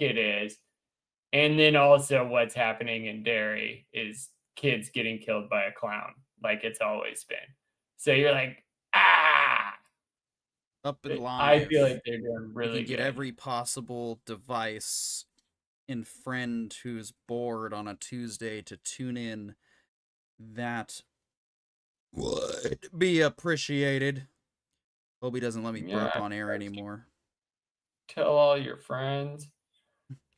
think it is. And then also what's happening in Derry is kids getting killed by a clown, like it's always been. So you're like, ah! Up in live. I feel like they're doing really you can get good. every possible device and friend who's bored on a Tuesday to tune in. That would be appreciated. Hope he doesn't let me burp on air anymore. Tell all your friends.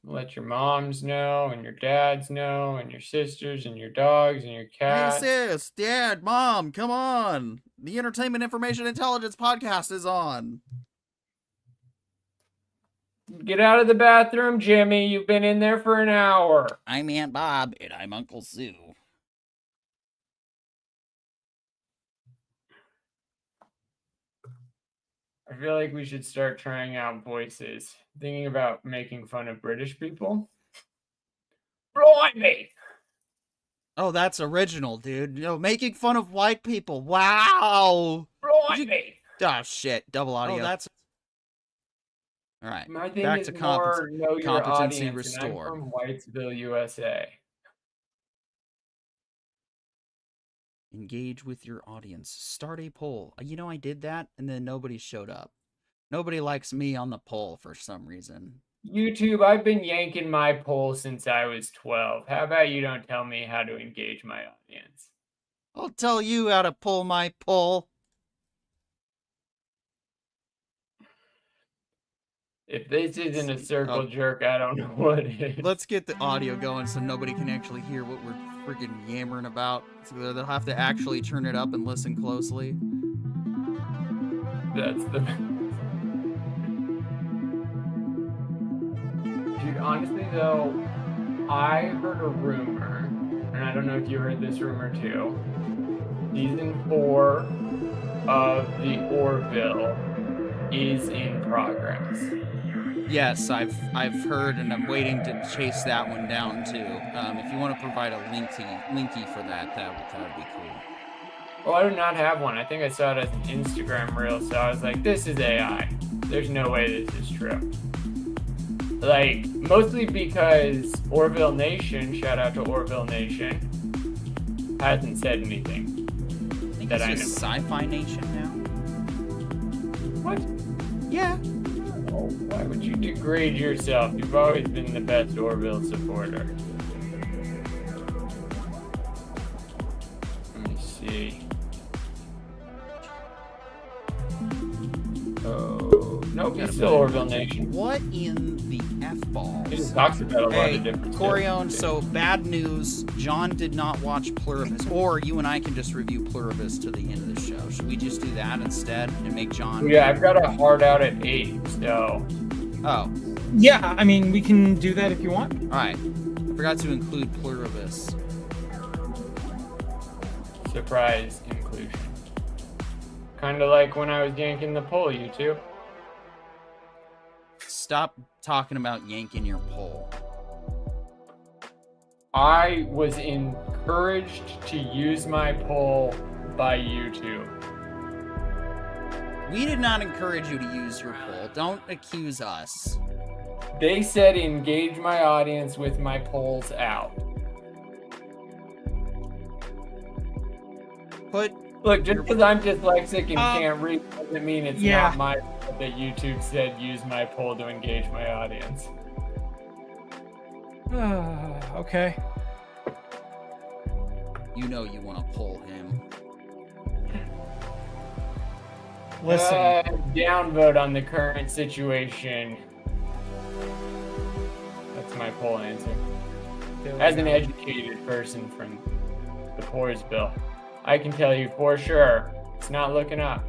Let your moms know, and your dads know, and your sisters, and your dogs, and your cats. Hey sis, dad, mom, come on. The Entertainment Information Intelligence podcast is on. Get out of the bathroom, Jimmy. You've been in there for an hour. I'm Aunt Bob, and I'm Uncle Sue. I feel like we should start trying out voices. Thinking about making fun of British people. Blimey! Oh, that's original, dude. You know, making fun of white people. Wow! Blimey! Oh, shit. Double audio. Oh, that's... All right. My thing back is to more know your competency audience, restored. and I'm from Whitesville, USA. Engage with your audience. Start a poll. You know, I did that, and then nobody showed up. Nobody likes me on the poll for some reason. YouTube, I've been yanking my poll since I was 12. How about you don't tell me how to engage my audience? I'll tell you how to pull my poll. If this isn't a circle jerk, I don't know what is. Let's get the audio going so nobody can actually hear what we're freaking yammering about. So they'll have to actually turn it up and listen closely. That's the... Dude, honestly, though, I heard a rumor, and I don't know if you heard this rumor, too. Season 4 of the Orville is in progress. Yes, I've heard, and I'm waiting to chase that one down too. If you want to provide a linky for that would be cool. Well, I do not have one. I think I saw it as an Instagram reel, so I was like, this is AI. There's no way this is true. Like, mostly because Orville Nation, shout out to Orville Nation, hasn't said anything. I think it's just Sci-Fi Nation now. What? Yeah. Oh, why would you degrade yourself? You've always been the best Orville supporter. Let me see. Oh, nope, he's still Orville Nation. What in the F-balls? He just talks about a lot of different Corione, so bad news. John did not watch Pluribus. Or you and I can just review Pluribus to the end of the show. Should we just do that instead and make John... Yeah, I've got a hard out at 8, so... Oh. Yeah, I mean, we can do that if you want. Alright. I forgot to include Pluribus. Surprise inclusion. Kind of like when I was yanking the poll, YouTube. Stop talking about yanking your poll. I was encouraged to use my poll by YouTube. We did not encourage you to use your poll. Don't accuse us. They said engage my audience with my polls out. Look, just because I'm dyslexic and can't read doesn't mean it's not my fault that YouTube said use my poll to engage my audience. Okay. You know you want to pull him. Listen. Downvote on the current situation. That's my poll answer. As an educated person from the Poor's Bill, I can tell you for sure it's not looking up.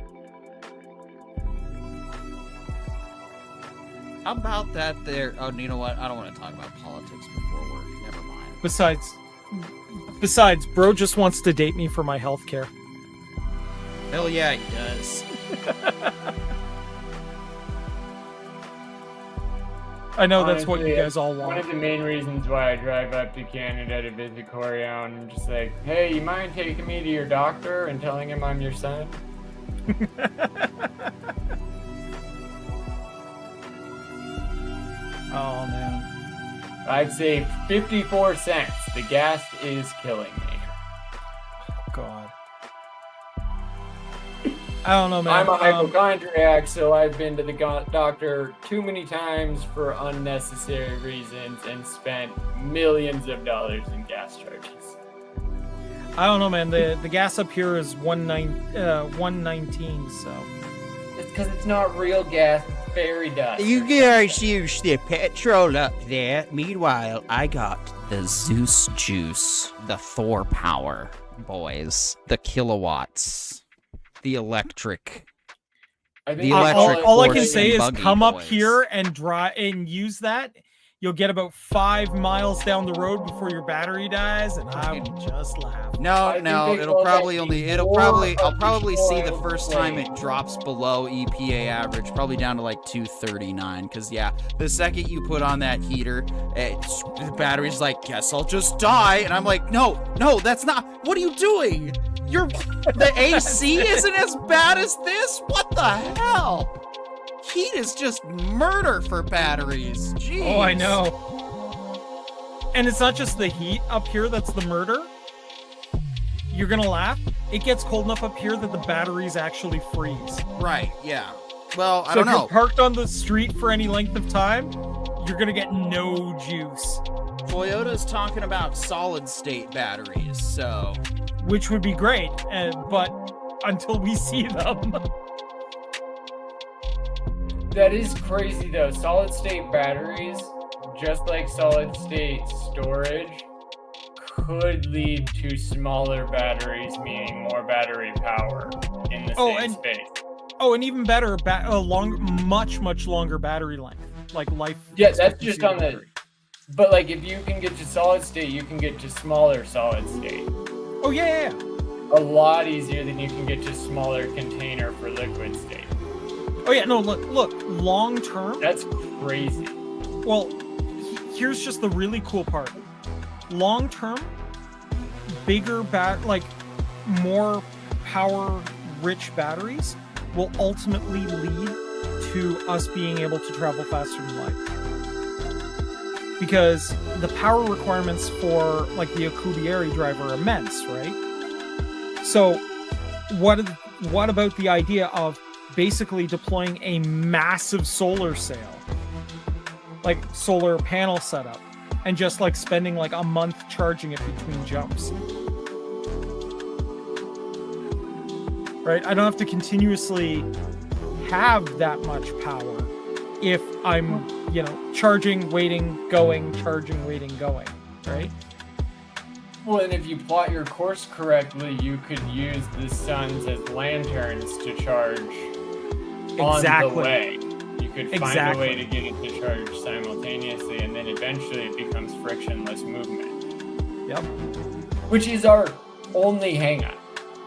How about that there? Oh, you know what? I don't want to talk about politics before work. Never mind. Besides, bro just wants to date me for my healthcare. Hell yeah, he does. I know that's what you guys all want. One of the main reasons why I drive up to Canada to visit Corione, I'm just like, hey, you mind taking me to your doctor and telling him I'm your son? Oh, man. I'd say 54 cents. The gas is killing me. God. I don't know, man. I'm a hypochondriac, so I've been to the doctor too many times for unnecessary reasons and spent millions of dollars in gas charges. I don't know, man. The gas up here is 119, so. It's because it's not real gas, it's fairy dust. You guys use the petrol up there. Meanwhile, I got The Zeus juice, the Thor power, boys, the kilowatts, the electric. I The think electric all I can horse say and is buggy, come up boys. here and drive and use that. You'll get about 5 miles down the road before your battery dies, and I will just laugh. No, I think no, they it'll call that probably only, the I'll war probably of see the oil first time flame. it drops below EPA average, probably down to like 239. Because yeah, the second you put on that heater, the battery's like, guess I'll just die, and I'm like, no, that's not. What are you doing? The AC isn't as bad as this. What the hell? Heat is just murder for batteries. Jeez. Oh, I know. And it's not just the heat up here that's the murder. You're gonna laugh. It gets cold enough up here that the batteries actually freeze. Right? Yeah. Well, I So don't if know. you're parked on the street for any length of time, you're gonna get no juice, Toyota's talking about solid state batteries, so which would be great. But until we see them, That is crazy though. Solid state batteries, just like solid state storage, could lead to smaller batteries, meaning more battery power in the same space. and even better, much longer battery length, like life. Yeah, that's expectancy just of on the. battery. But like, if you can get to solid state, you can get to smaller solid state. Oh yeah. A lot easier than you can get to smaller container for liquid state. Oh yeah. No, look. Long term. That's crazy. Well, here's just the really cool part. Long term, bigger more power-rich batteries will ultimately lead to us being able to travel faster than light. Because the power requirements for like the Alcubierre drive are immense, right? So, what about the idea of basically deploying a massive solar sail, like solar panel setup, and just like spending like a month charging it between jumps? Right? I don't have to continuously have that much power if I'm, charging, waiting, going, charging, waiting, going, right? Well, and if you plot your course correctly, you could use the suns as lanterns to charge on the way. You could find a way to get it to charge simultaneously, and then eventually it becomes frictionless movement. Yep. Which is our only hang-up.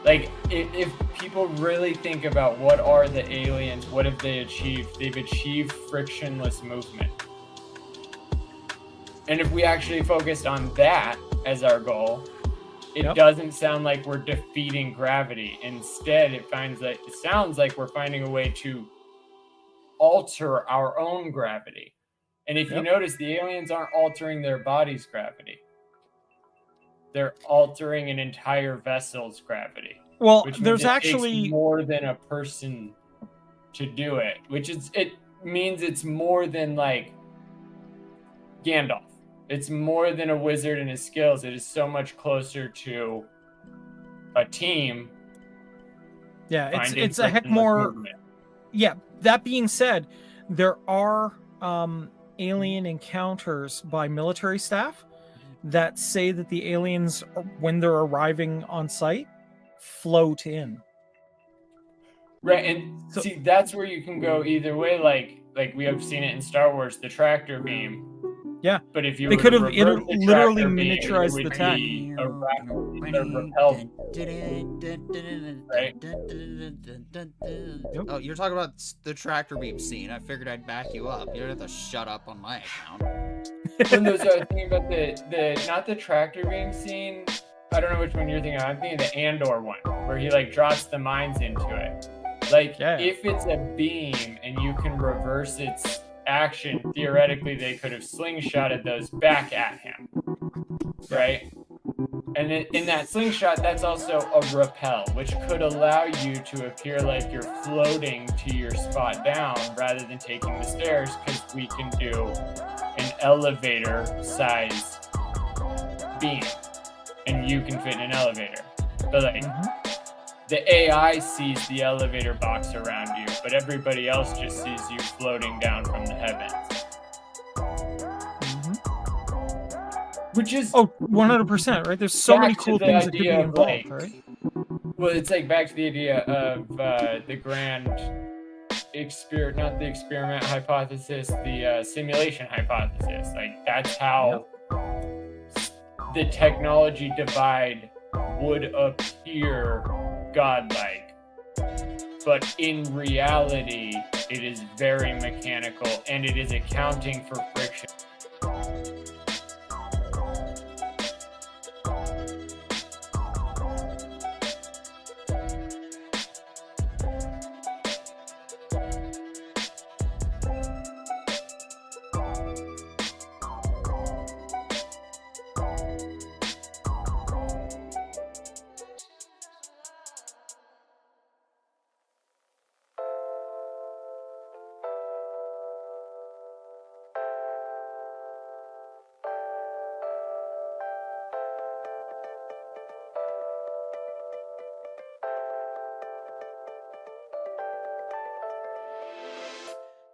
Like, if people really think about what are the aliens, what have they achieved? They've achieved frictionless movement. And if we actually focused on that as our goal, it doesn't sound like we're defeating gravity. Instead, it sounds like we're finding a way to alter our own gravity. And if you notice, the aliens aren't altering their body's gravity. They're altering an entire vessel's gravity. Well, which means there's it actually takes more than a person to do it, it means it's more than like Gandalf. It's more than a wizard and his skills. It is so much closer to a team. Yeah, it's a heck more. Movement. Yeah, that being said, there are alien encounters by military staff that say that the aliens, when they're arriving on site, float in. Right, and see, that's where you can go either way. Like we have seen it in Star Wars, the tractor beam. Yeah, but if you they could have literally miniaturized the tech. Right? Yep. Oh, you're talking about the tractor beam scene. I figured I'd back you up. You don't have to shut up on my account. When I was thinking about the not the tractor beam scene. I don't know which one you're thinking of. I'm thinking the Andor one, where he like drops the mines into it. Like if it's a beam and you can reverse its action, theoretically, they could have slingshotted those back at him, right? And in that slingshot, that's also a rappel, which could allow you to appear like you're floating to your spot down rather than taking the stairs, because we can do an elevator size beam, and you can fit in an elevator. But like, the AI sees the elevator box around you, but everybody else just sees you floating down from the heavens. Which is 100%, right? There's so many back to cool the things that could be idea of, involved, like, right? well, it's like back to the idea of the grand not the experiment hypothesis, the simulation hypothesis. Like, that's how the technology divide would appear godlike. But in reality, it is very mechanical, and it is accounting for friction.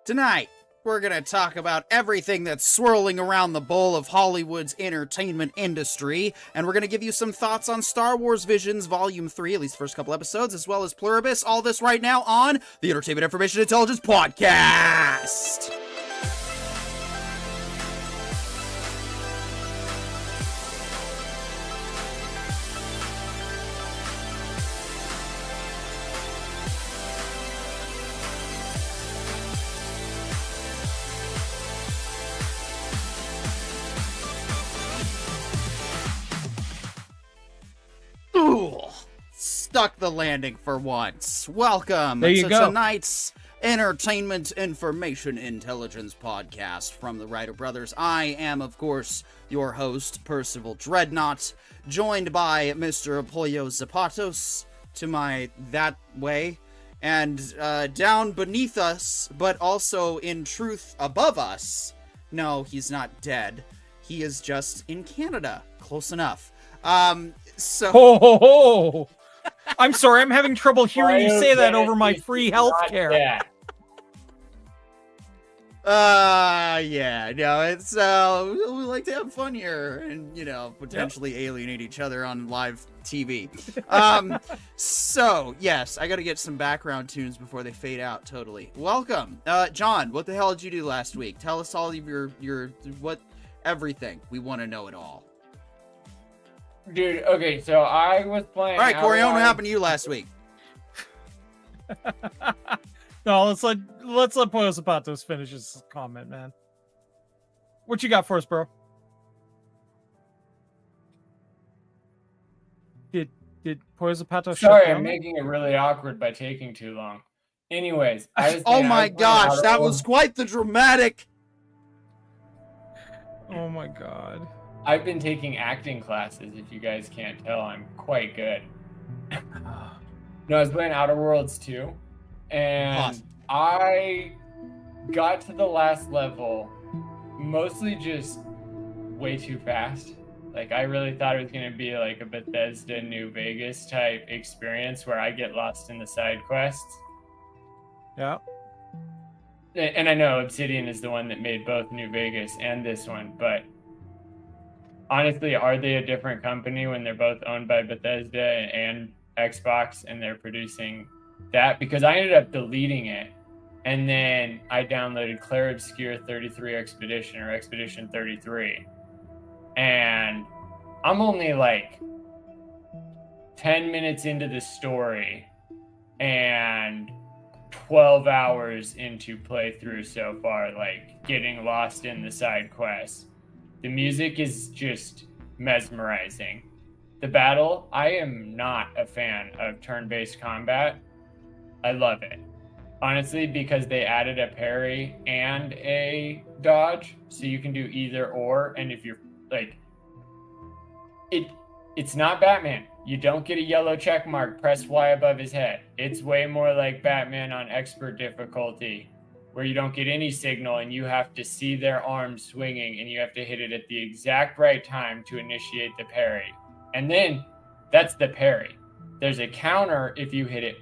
Tonight, we're going to talk about everything that's swirling around the bowl of Hollywood's entertainment industry, and we're going to give you some thoughts on Star Wars Visions Volume 3, at least the first couple episodes, as well as Pluribus. All this right now on the Entertainment Information Intelligence Podcast. Stuck the landing for once. Welcome to tonight's Entertainment Information Intelligence Podcast from the Writer Brothers. I am, of course, your host, Percival Dreadnought, joined by Mr. Apoyo Zapatos to my that way, and down beneath us, but also in truth above us. No, he's not dead. He is just in Canada. Close enough. I'm sorry, I'm having trouble hearing you say that over my free healthcare. It's we like to have fun here and, potentially alienate each other on live TV. So, yes, I got to get some background tunes before they fade out totally. Welcome. John, what the hell did you do last week? Tell us all of your everything. We want to know it all. Dude, okay, so I was playing... All right, Corion, what happened to you last week? No, let's let Pollo Zapatos finish his comment, man. What you got for us, bro? Did Pollo Zapatos... Sorry, I'm making it really awkward by taking too long. Anyways, oh my gosh, that was quite the dramatic... Oh my god. I've been taking acting classes, if you guys can't tell. I'm quite good. No, I was playing Outer Worlds 2, and I got to the last level mostly just way too fast. Like, I really thought it was going to be like a Bethesda New Vegas type experience where I get lost in the side quests. Yeah. And I know Obsidian is the one that made both New Vegas and this one, but honestly, are they a different company when they're both owned by Bethesda and Xbox and they're producing that? Because I ended up deleting it, and then I downloaded Clair Obscure 33 Expedition or Expedition 33, and I'm only like 10 minutes into the story and 12 hours into playthrough so far, like getting lost in the side quests. The music is just mesmerizing. The battle, I am not a fan of turn-based combat. I love it. honestly, because they added a parry and a dodge, so you can do either or. And if you're like, it's not Batman. You don't get a yellow check mark, press Y above his head. It's way more like Batman on expert difficulty, where you don't get any signal and you have to see their arm swinging and you have to hit it at the exact right time to initiate the parry. And then that's the parry. There's a counter if you hit it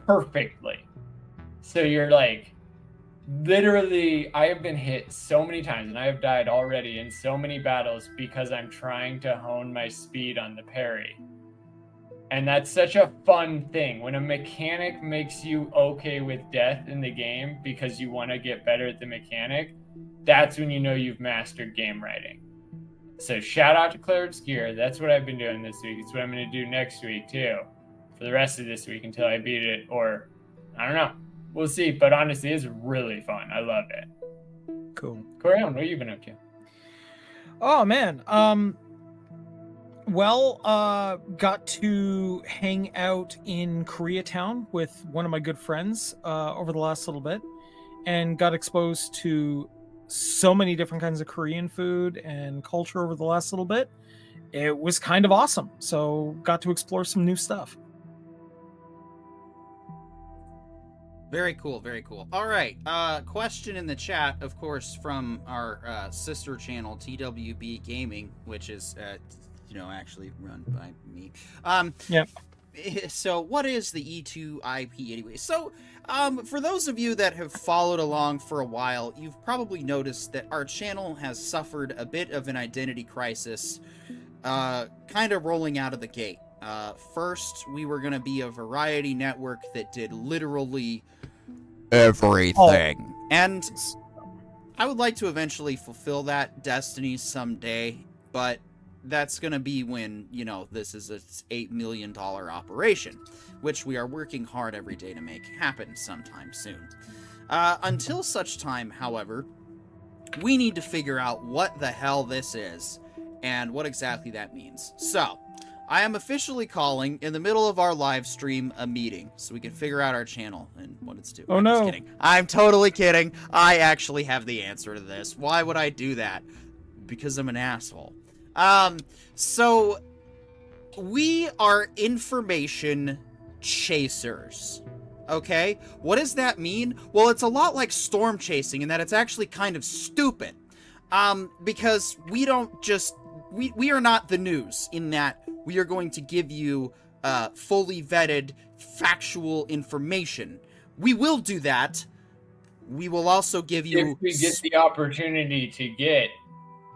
perfectly. So you're like, literally, I have been hit so many times and I have died already in so many battles because I'm trying to hone my speed on the parry. And that's such a fun thing. When a mechanic makes you okay with death in the game because you want to get better at the mechanic, that's when you know you've mastered game writing. So shout out to Claire Obscure. That's what I've been doing this week. It's what I'm going to do next week too. For the rest of this week until I beat it, or I don't know. We'll see. But honestly, it's really fun. I love it. Cool. Corion, what have you been up to? Oh man. Got to hang out in Koreatown with one of my good friends over the last little bit, and got exposed to so many different kinds of Korean food and culture over the last little bit. It was kind of awesome. So got to explore some new stuff. Very cool, very cool. All right, question in the chat, of course, from our sister channel, TWB Gaming, which is, actually run by me. Yep. So what is the E2IP anyway? So, for those of you that have followed along for a while, you've probably noticed that our channel has suffered a bit of an identity crisis, kind of rolling out of the gate. First, we were going to be a variety network that did literally everything. And I would like to eventually fulfill that destiny someday, but that's going to be when, this is an $8 million operation, which we are working hard every day to make happen sometime soon. Until such time, however, we need to figure out what the hell this is and what exactly that means. So, I am officially calling, in the middle of our live stream, a meeting so we can figure out our channel and what it's doing. Oh, I'm no. just kidding. I'm totally kidding. I actually have the answer to this. Why would I do that? Because I'm an asshole. So we are information chasers. Okay? What does that mean? Well, it's a lot like storm chasing in that it's actually kind of stupid. Because we don't just... We are not the news in that we are going to give you fully vetted, factual information. We will do that. We will also give you... If we get the opportunity to get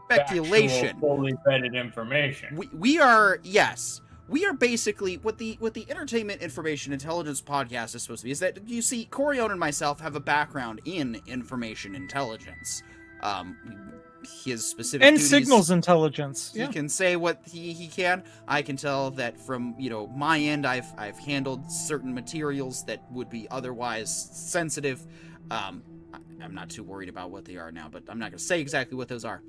speculation, factual, fully vetted information. We are, yes. We are basically, what the Entertainment Information Intelligence podcast is supposed to be, is that, you see, Corion and myself have a background in information intelligence. His specific and duties, signals intelligence. he can say what he can. I can tell that from my end, I've handled certain materials that would be otherwise sensitive. I'm not too worried about what they are now, but I'm not going to say exactly what those are.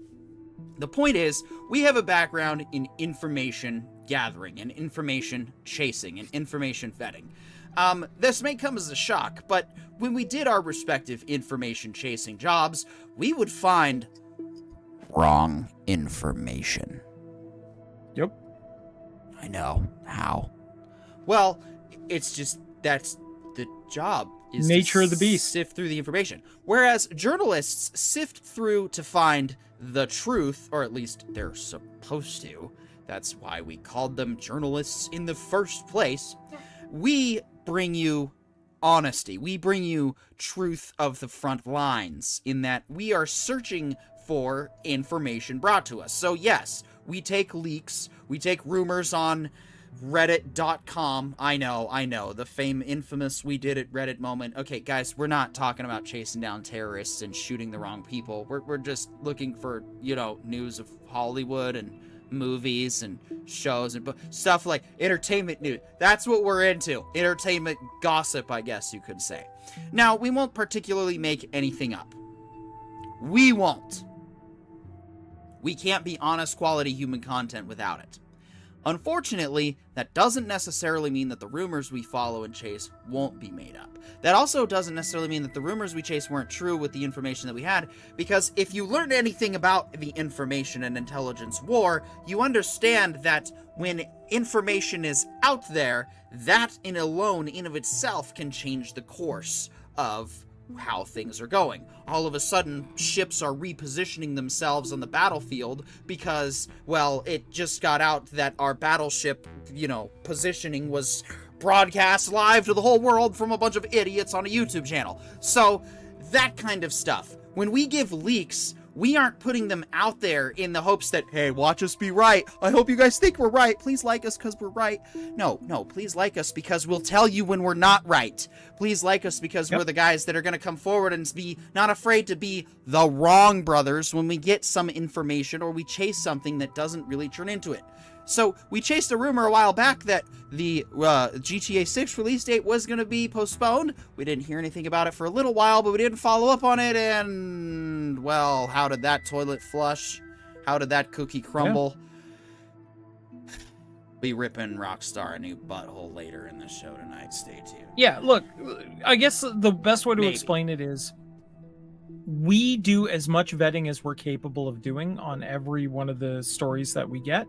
The point is, we have a background in information gathering and information chasing and information vetting. This may come as a shock, but when we did our respective information chasing jobs, we would find wrong information. Yep. I know. How? Well, it's just that's the job. Is nature to of the beast. Sift through the information. Whereas journalists sift through to find the truth, or at least they're supposed to. That's why we called them journalists in the first place. We bring you honesty. We bring you truth of the front lines in that we are searching for information brought to us. So yes, we take leaks, we take rumors on reddit.com. I know, the infamous we did it Reddit moment. Okay, guys, we're not talking about chasing down terrorists and shooting the wrong people. We're just looking for, news of Hollywood and movies and shows and stuff like entertainment news. That's what we're into. Entertainment gossip, I guess you could say. Now, we won't particularly make anything up. We won't. We can't be honest quality human content without it. Unfortunately, that doesn't necessarily mean that the rumors we follow and chase won't be made up. That also doesn't necessarily mean that the rumors we chase weren't true with the information that we had, because if you learn anything about the information and intelligence war, you understand that when information is out there, that in of itself can change the course of how things are going. All of a sudden, ships are repositioning themselves on the battlefield because, well, it just got out that our battleship, positioning was broadcast live to the whole world from a bunch of idiots on a YouTube channel. So, that kind of stuff. When we give leaks, we aren't putting them out there in the hopes that, hey, watch us be right. I hope you guys think we're right. Please like us because we're right. No, please like us because we'll tell you when we're not right. Please like us because we're the guys that are going to come forward and be not afraid to be the wrong brothers when we get some information or we chase something that doesn't really turn into it. So, we chased a rumor a while back that the GTA 6 release date was going to be postponed. We didn't hear anything about it for a little while, but we didn't follow up on it, and, well, how did that toilet flush? How did that cookie crumble? Yeah. Be ripping Rockstar a new butthole later in the show tonight. Stay tuned. Yeah, look, I guess the best way to explain it is we do as much vetting as we're capable of doing on every one of the stories that we get.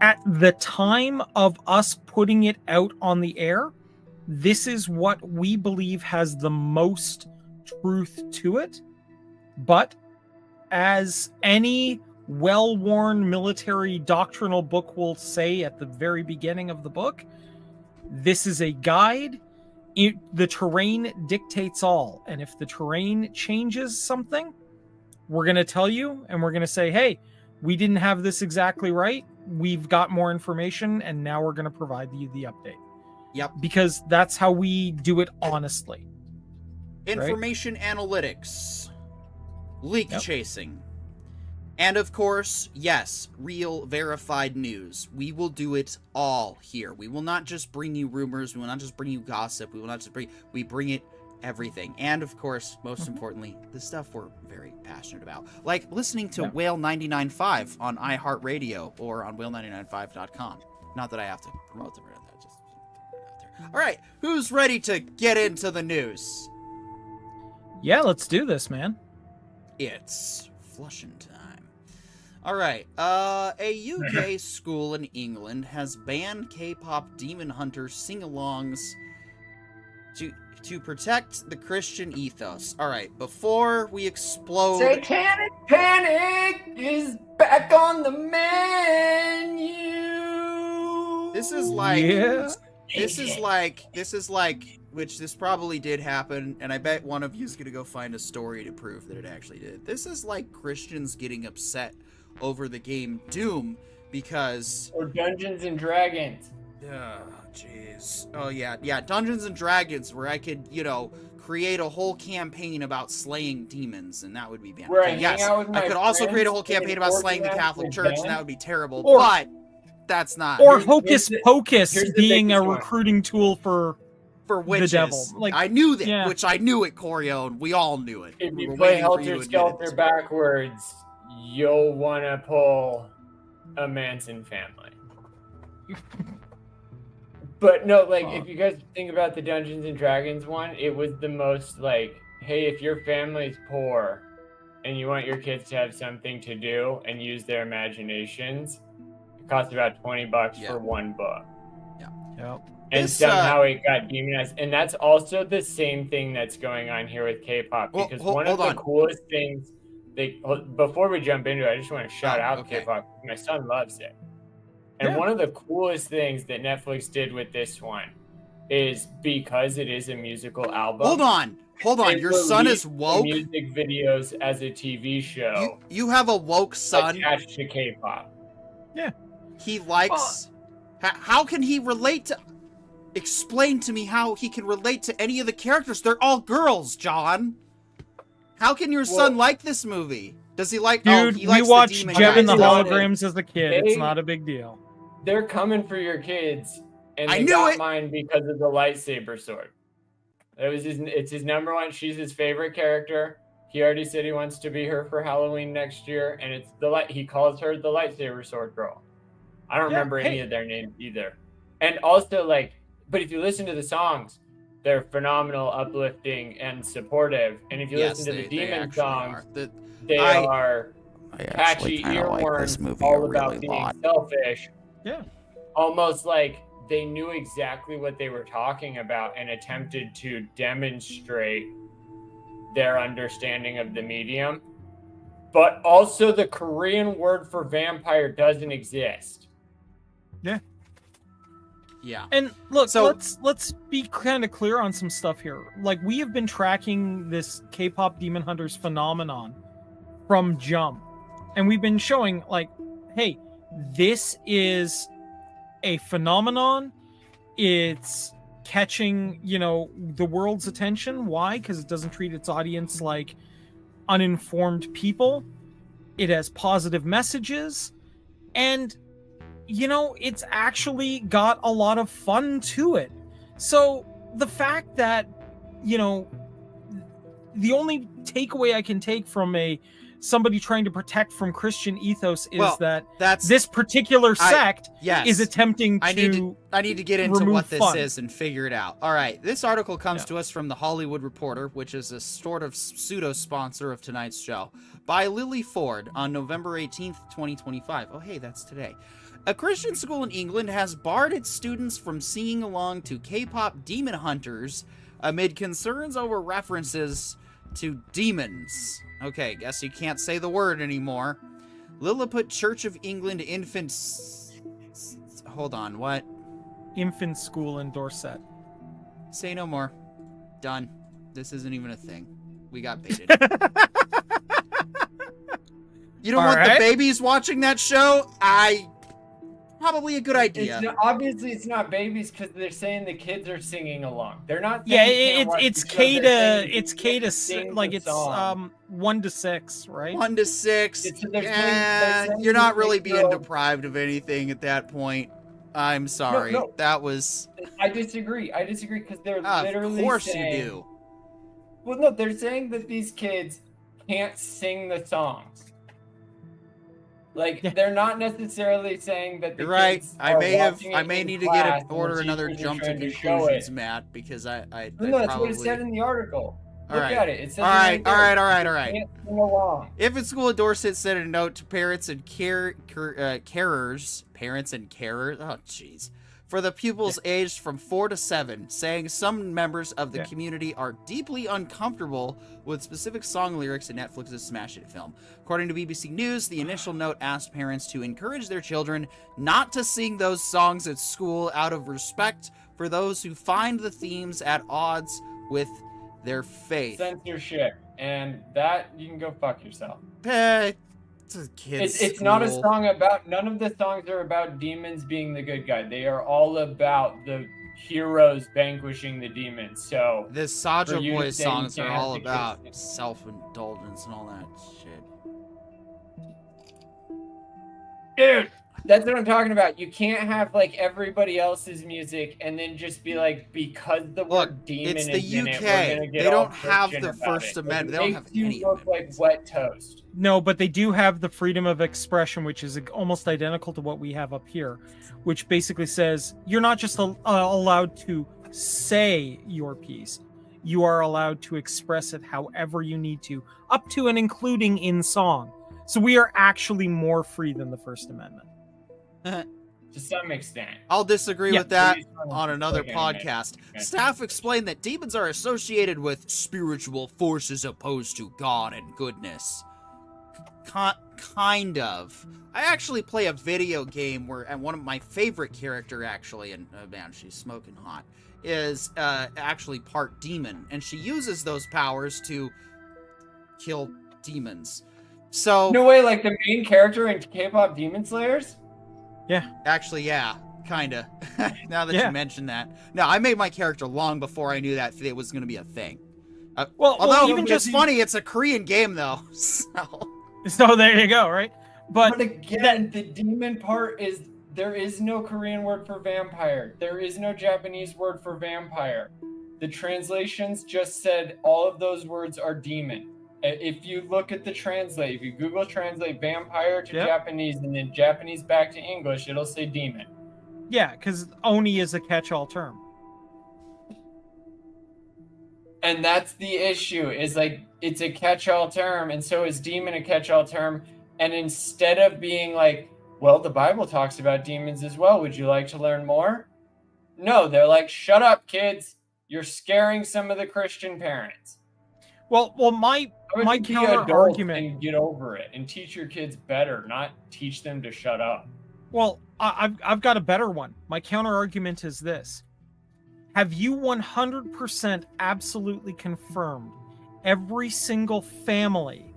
At the time of us putting it out on the air, this is what we believe has the most truth to it. But as any well-worn military doctrinal book will say at the very beginning of the book, this is a guide. The terrain dictates all. And if the terrain changes something, we're going to tell you, and we're going to say, hey, we didn't have this exactly right. We've got more information, and now we're going to provide you the update. Yep. Because that's how we do it honestly. Information analytics. Leak chasing. And of course, yes, real verified news. We will do it all here. We will not just bring you rumors. We will not just bring you gossip. We will not just we bring it everything. And of course, most importantly, the stuff we're very passionate about. Like listening to Whale 99.5 on iHeartRadio or on whale995.com. Not that I have to promote them or anything. Just put it out there. All right, who's ready to get into the news? Yeah, let's do this, man. It's flushing time. All right, a UK school in England has banned K-pop Demon Hunter sing-alongs to protect the Christian ethos. All right, before we explode... Satanic Panic is back on the menu! This is like... Yeah. This is like, which this probably did happen, and I bet one of you is going to go find a story to prove that it actually did. This is like Christians getting upset over the game Doom because... Or Dungeons and Dragons. Oh, jeez. Oh, yeah, Dungeons and Dragons, where I could, create a whole campaign about slaying demons, and that would be bad. Where yes, I could also create a whole campaign about slaying the Catholic Church, and that would be terrible, but that's not. Or Hocus Pocus being a recruiting tool for witches. The devil. Like, I knew that, which I knew it, Corione. We all knew it. If you play Helter Skelter backwards, you'll want to pull a Manson family. But no, if you guys think about the Dungeons and Dragons one, it was the most hey, if your family's poor and you want your kids to have something to do and use their imaginations, it costs about $20 for one book. Yeah. Yep. And somehow it got demonized. And that's also the same thing that's going on here with K-pop. Because one of the coolest things, before we jump into it, I just want to shout out K-pop. My son loves it. And one of the coolest things that Netflix did with this one is because it is a musical album. Hold on. Your son is woke? Music videos as a TV show. You have a woke son? Attached to K-pop. Yeah. He likes... How can he relate to... Explain to me how he can relate to any of the characters. They're all girls, John. How can your son like this movie? Does he like... Dude, he likes we watched Jem and the guys. Holograms as a kid. It's not a big deal. They're coming for your kids. And I they knew got it. mine because of the lightsaber sword. It's his number one. She's his favorite character. He already said he wants to be her for Halloween next year. And he calls her the lightsaber sword girl. I don't remember any of their names either. And also, like, but if you listen to the songs, they're phenomenal, uplifting, and supportive. And if you listen to the demon songs, they are catchy earworms, all about being selfish. Yeah. Almost like they knew exactly what they were talking about and attempted to demonstrate their understanding of the medium. But also the Korean word for vampire doesn't exist. Yeah. Yeah. And look, So- let's be kind of clear on some stuff here. Like, we have been tracking this K-pop Demon Hunters phenomenon from jump. And we've been showing, like, hey, this is a phenomenon. It's catching, the world's attention. Why? Because it doesn't treat its audience like uninformed people. It has positive messages. And it's actually got a lot of fun to it. So the fact that, the only takeaway I can take from somebody trying to protect from Christian ethos is that's this particular sect is attempting to I need to get into what this fun. is and figure it out. All right, this article comes to us from the Hollywood Reporter, which is a sort of pseudo-sponsor of tonight's show, by Lily Ford on November 18th, 2025. Oh, hey, that's today. A Christian school in England has barred its students from singing along to K-pop Demon Hunters amid concerns over references to demons. Okay, guess you can't say the word anymore. Lilliput Church of England infants... Hold on, what? Infant school in Dorset. Say no more. Done. This isn't even a thing. We got baited. You don't want the babies watching that show? Probably a good idea. Obviously, it's not babies because they're saying the kids are singing along. They're not. It's K to 1 to 6, right? 1 to 6. You're not really being deprived of anything at that point. I'm sorry. No. That was. I disagree because they're literally. Of course saying, you do. Well, no, they're saying that these kids can't sing the songs. Like, they're not necessarily saying that the kids I are may need to order another jump to conclusions, Matt, because No, that's what it said in the article. Look at it. It says all right. Can't sing along. Infant School in Dorset sent a note to parents and carers, oh jeez, for the pupils aged from 4 to 7, saying some members of the community are deeply uncomfortable with specific song lyrics in Netflix's smash hit film. According to BBC News, the initial note asked parents to encourage their children not to sing those songs at school out of respect for those who find the themes at odds with their faith. Censorship, and that you can go fuck yourself. It's not a song about. None of the songs are about demons being the good guy. They are all about the heroes vanquishing the demons. So the Saja Boys songs are all about self-indulgence and all that shit. Dude, that's what I'm talking about. You can't have like everybody else's music and then just be like, because the word demon is in it, we're gonna get they don't have the First Amendment. They don't have any look like wet toast. No, but they do have the freedom of expression, which is almost identical to what we have up here, which basically says you're not just allowed to say your piece. You are allowed to express it however you need to, up to and including in song. So we are actually more free than the First Amendment. To some extent. I'll disagree with that on another podcast. Staff explained that demons are associated with spiritual forces opposed to God and goodness. Kind of. I actually play a video game where one of my favorite character actually, and man, she's smoking hot, is actually part demon, and she uses those powers to kill demons. So no way, like the main character in K-pop Demon Slayers? Yeah. Actually, yeah, kinda. Now that you mention that. No, I made my character long before I knew that it was going to be a thing. Although, even just funny, it's a Korean game, though. So there you go, right? But again, the demon part is, there is no Korean word for vampire. There is no Japanese word for vampire. The translations just said all of those words are demon. If you look at the translate, if you Google translate vampire to Yep. Japanese and then Japanese back to English, it'll say demon. Yeah, because Oni is a catch-all term. And that's the issue, is like, it's a catch-all term, and so is demon a catch-all term. And instead of being like, well, the Bible talks about demons as well, would you like to learn more? No, they're like, shut up, kids. You're scaring some of the Christian parents. Well, my counter argument, and get over it and teach your kids better, not teach them to shut up. well, I've got a better one. My counter argument is this: have you 100% absolutely confirmed every single family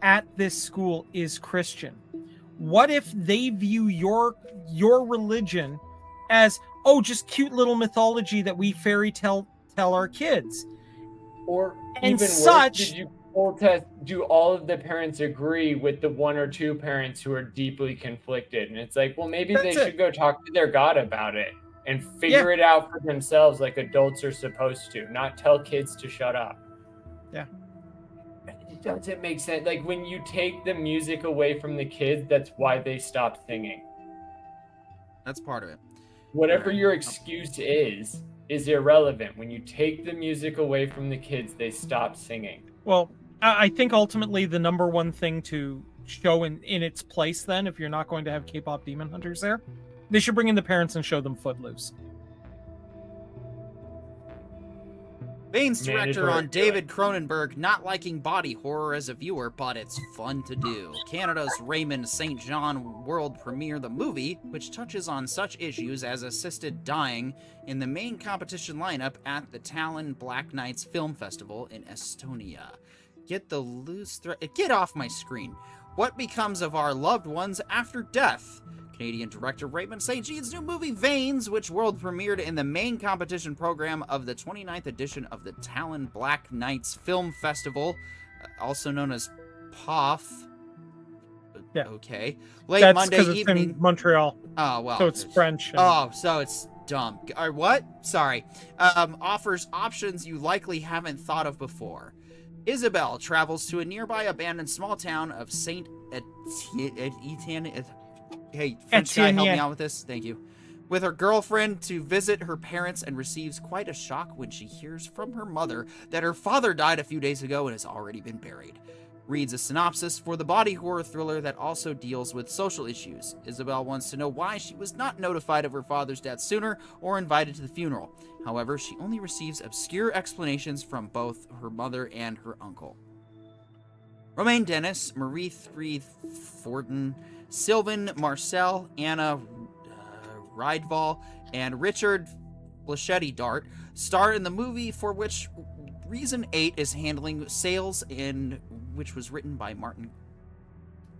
at this school is Christian? What if they view your religion as, oh, just cute little mythology that we fairy tell our kids? Or And even such- worse, did you poll test, do all of the parents agree with the one or two parents who are deeply conflicted? And it's like, well, maybe they should go talk to their God about it and figure it out for themselves like adults are supposed to, not tell kids to shut up. Yeah. It doesn't make sense. Like, when you take the music away from the kids, that's why they stop singing. That's part of it. Whatever your excuse is irrelevant. When you take the music away from the kids, they stop singing. Well, I think ultimately the number one thing to show in its place, then, if you're not going to have K-pop demon hunters there, they should bring in the parents and show them Footloose. Bane's director Mandatory on David Cronenberg not liking body horror as a viewer, but it's fun to do. Canada's Raymond St. John world premiere The Movie, which touches on such issues as assisted dying in the main competition lineup at the Tallinn Black Nights Film Festival in Estonia. Get off my screen. What becomes of our loved ones after death? Canadian director Raymond St. John's new movie Veins, which world premiered in the main competition program of the 29th edition of the Tallinn Black Nights Film Festival, also known as POF. Yeah. Okay. Late That's Monday because it's evening. in Montreal, Oh, well. so it's French. and- Oh, so it's dumb. Or what? Sorry. Offers options you likely haven't thought of before. Isabel travels to a nearby abandoned small town of Saint Etienne. Hey, French guy, help me out with this. Thank you. With her girlfriend to visit her parents, and receives quite a shock when she hears from her mother that her father died a few days ago and has already been buried. Reads a synopsis for the body horror thriller that also deals with social issues. Isabel wants to know why she was not notified of her father's death sooner or invited to the funeral. However, she only receives obscure explanations from both her mother and her uncle. Romaine Dennis, Marie Thornton, Sylvain Marcel, Anna Rydval, and Richard Blachetti Dart star in the movie for which Reason 8 is handling sales, and which was written by Martin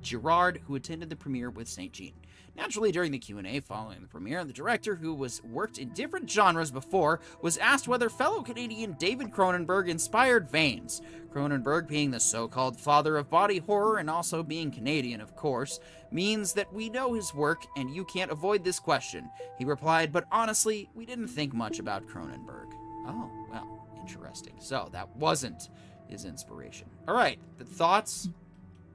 Girard, who attended the premiere with St. Jean. Naturally, during the Q&A following the premiere, the director, who was worked in different genres before, was asked whether fellow Canadian David Cronenberg inspired Veins. Cronenberg, being the so-called father of body horror and also being Canadian, of course, means that we know his work and you can't avoid this question. He replied, but honestly, we didn't think much about Cronenberg. Oh, well, interesting. So that wasn't his inspiration. All right, the thoughts?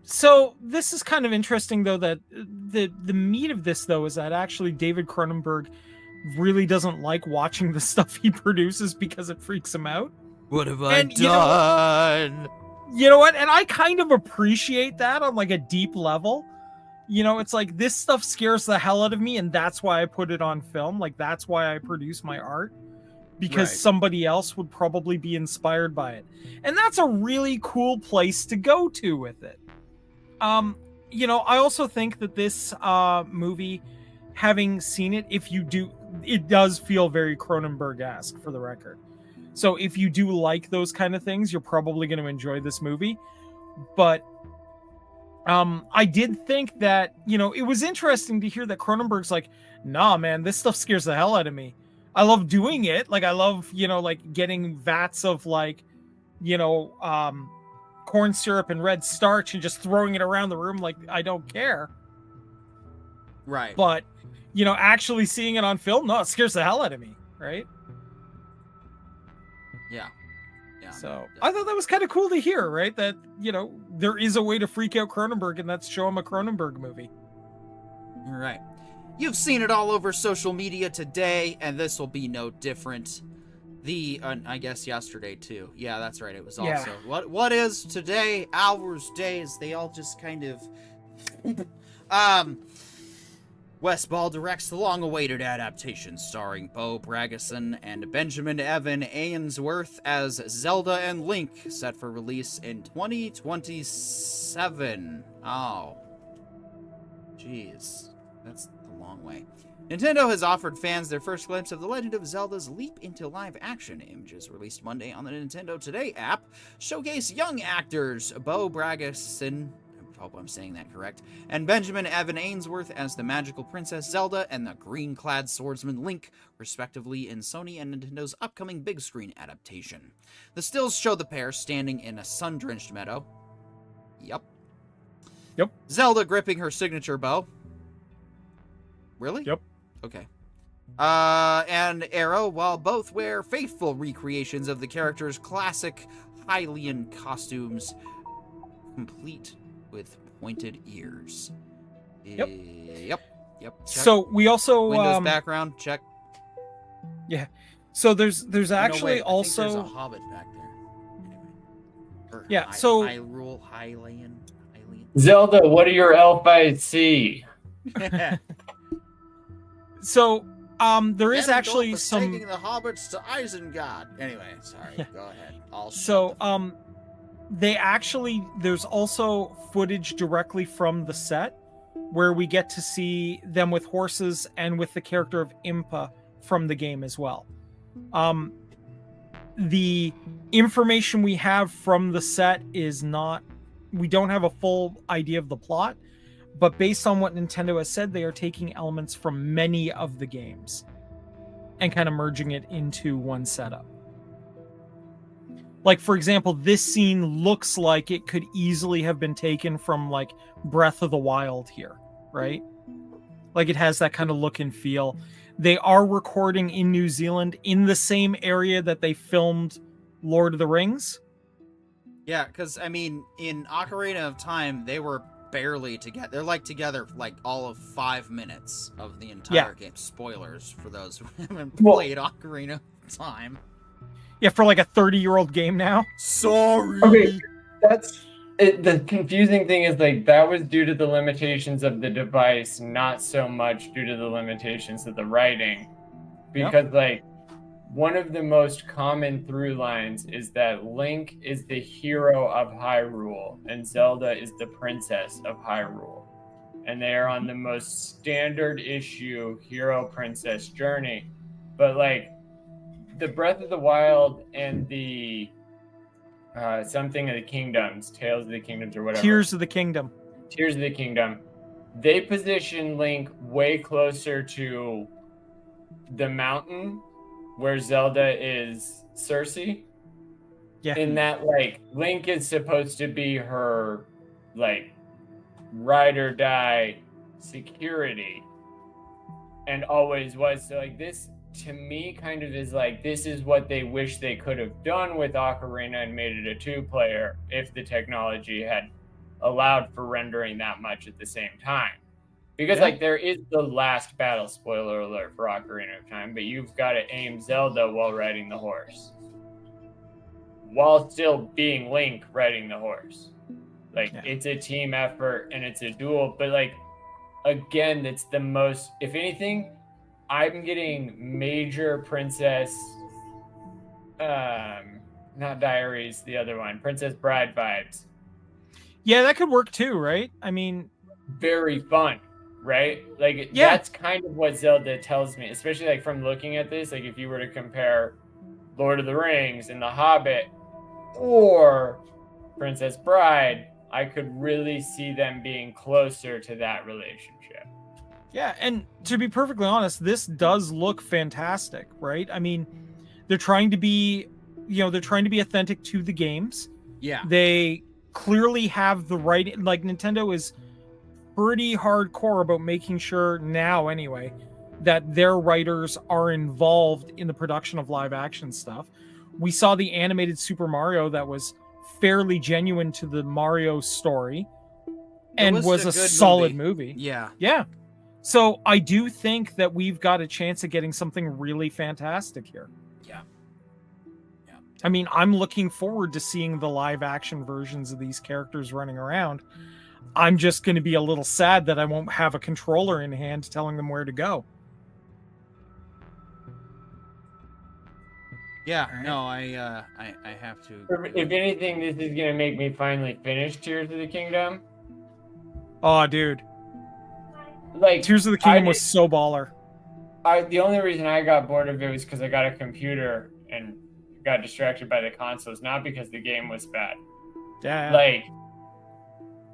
So this is kind of interesting, though, that the meat of this, though, is that actually David Cronenberg really doesn't like watching the stuff he produces because it freaks him out. What have I And done? You know what? And I kind of appreciate that on like a deep level. You know, it's like, this stuff scares the hell out of me, and that's why I put it on film. Like, that's why I produce my art, because Right. somebody else would probably be inspired by it. And that's a really cool place to go to with it. You know, I also think that this movie, having seen it, it does feel very Cronenberg-esque, for the record. So if you do like those kind of things, you're probably going to enjoy this movie. But I did think that, you know, it was interesting to hear that Cronenberg's like, nah, man, this stuff scares the hell out of me. I love doing it. Like, I love, you know, like getting vats of like, you know, corn syrup and red starch and just throwing it around the room like I don't care. Right. But, you know, actually seeing it on film, no, it scares the hell out of me, right? Yeah. Yeah. So I thought that was kind of cool to hear, right? That, there is a way to freak out Cronenberg, and that's show him a Cronenberg movie. All right. You've seen it all over social media today, and this will be no different. I guess yesterday too. Yeah, that's right. It was also what is today, hours, days. They all just kind of. Wes Ball directs the long-awaited adaptation starring Bo Bragason and Benjamin Evan Ainsworth as Zelda and Link, set for release in 2027. Oh. Jeez. That's a long way. Nintendo has offered fans their first glimpse of The Legend of Zelda's leap into live action. Images released Monday on the Nintendo Today app showcase young actors Bo Bragason, I hope I'm saying that correct, and Benjamin Evan Ainsworth as the magical Princess Zelda and the green-clad swordsman Link, respectively, in Sony and Nintendo's upcoming big screen adaptation. The stills show the pair standing in a sun-drenched meadow. Yep. Zelda gripping her signature bow. Really? Yep. Okay. And Arrow, while both wear faithful recreations of the character's classic Hylian costumes, complete with pointed ears. Yep. Yep. Check. So we also Windows background check. Yeah. So there's actually I think there's also a Hobbit back there. Anyway. Or Hylian. Zelda, what do your elf eyes see? So there is actually taking the hobbits to Isengard. Anyway, sorry. Go ahead. There's also footage directly from the set where we get to see them with horses and with the character of Impa from the game as well. The information we have from the set we don't have a full idea of the plot, but based on what Nintendo has said, they are taking elements from many of the games and kind of merging it into one setup. Like, for example, this scene looks like it could easily have been taken from, like, Breath of the Wild here, right? Like, it has that kind of look and feel. They are recording in New Zealand in the same area that they filmed Lord of the Rings. Yeah, because, I mean, in Ocarina of Time, they were barely together. They're, like, together, like, all of 5 minutes of the entire game. Spoilers for those who haven't played Ocarina of Time. Yeah, for like a 30-year-old game now. Sorry. Okay, that's it. The confusing thing is, like, that was due to the limitations of the device, not so much due to the limitations of the writing. Because, like, one of the most common through lines is that Link is the hero of Hyrule and Zelda is the princess of Hyrule. And they are on the most standard issue hero-princess journey. But, like, the Breath of the Wild and the something of the Kingdoms, Tales of the Kingdoms or whatever. Tears of the Kingdom, they position Link way closer to the mountain where Zelda is Cersei. Yeah. In that, like, Link is supposed to be her, like, ride or die security. And always was. So, like, this, to me, kind of is like, this is what they wish they could have done with Ocarina and made it a 2-player if the technology had allowed for rendering that much at the same time. Because, like, there is the last battle, spoiler alert, for Ocarina of Time, but you've got to aim Zelda while riding the horse. While still being Link riding the horse. Like, it's a team effort and it's a duel, but, like, again, it's the most, if anything, I'm getting major Princess, not Diaries, the other one, Princess Bride vibes. Yeah, that could work too, right? I mean, very fun, right? Like, that's kind of what Zelda tells me, especially, like, from looking at this. Like, if you were to compare Lord of the Rings and The Hobbit or Princess Bride, I could really see them being closer to that relationship. Yeah, and to be perfectly honest, this does look fantastic, right? I mean, they're trying to be authentic to the games. Yeah. They clearly have the right, like, Nintendo is pretty hardcore about making sure now, anyway, that their writers are involved in the production of live action stuff, We saw the animated Super Mario that was fairly genuine to the Mario story and was a good solid movie. Yeah. Yeah. So I do think that we've got a chance of getting something really fantastic here. Yeah. I mean, I'm looking forward to seeing the live action versions of these characters running around. I'm just going to be a little sad that I won't have a controller in hand telling them where to go. Yeah, All right. no, I have to. If anything, this is gonna make me finally finish Tears of the Kingdom. Oh, dude. Like Tears of the Kingdom was so baller. The only reason I got bored of it was because I got a computer and got distracted by the consoles, not because the game was bad. Yeah. Like,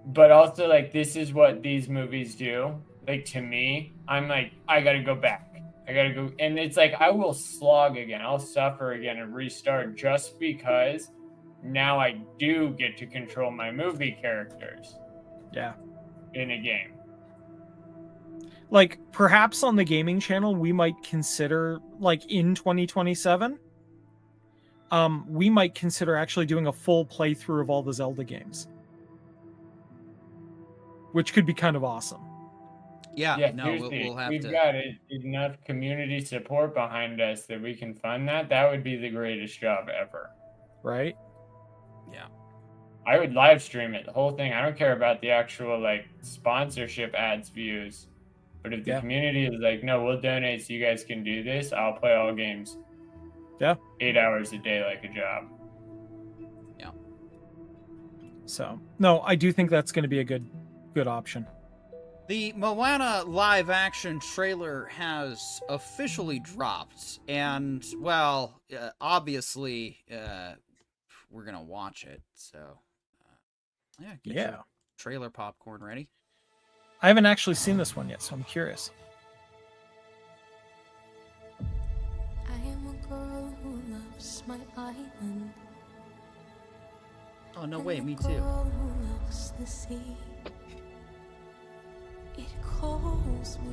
but also like this is what these movies do. Like to me, I'm like, I gotta go back. I gotta go, and it's like I will slog again. I'll suffer again and restart just because now I do get to control my movie characters. Yeah. In a game. Like perhaps on the gaming channel, we might consider like in 2027, we might consider actually doing a full playthrough of all the Zelda games, which could be kind of awesome. Yeah, no, we'll have we've to. got enough community support behind us that we can fund that. That would be the greatest job ever. Right? Yeah. I would live stream it, the whole thing. I don't care about the actual like sponsorship ads views. But if the community is like, no, we'll donate so you guys can do this, I'll play all games. Yeah. 8 hours a day like a job. Yeah. So, no, I do think that's going to be a good option. The Moana live action trailer has officially dropped, and well, obviously, we're gonna watch it. So, get your trailer popcorn ready. I haven't actually seen this one yet, so I'm curious. I am a girl who loves my island. Oh no way, me a too. girl who loves the sea. It calls me.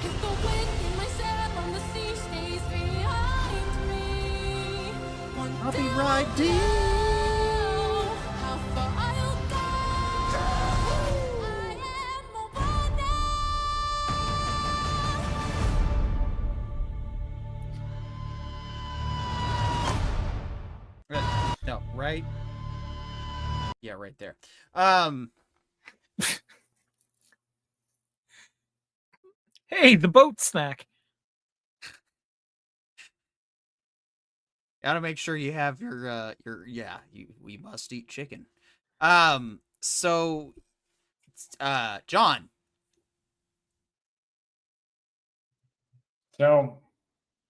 If the wind in my sail on the sea stays behind me, one I'll be day right there. know how far I'll go. I am Moana. No, right? Yeah, right there. Hey, the boat snack. Gotta make sure you have your we must eat chicken. So, John. So,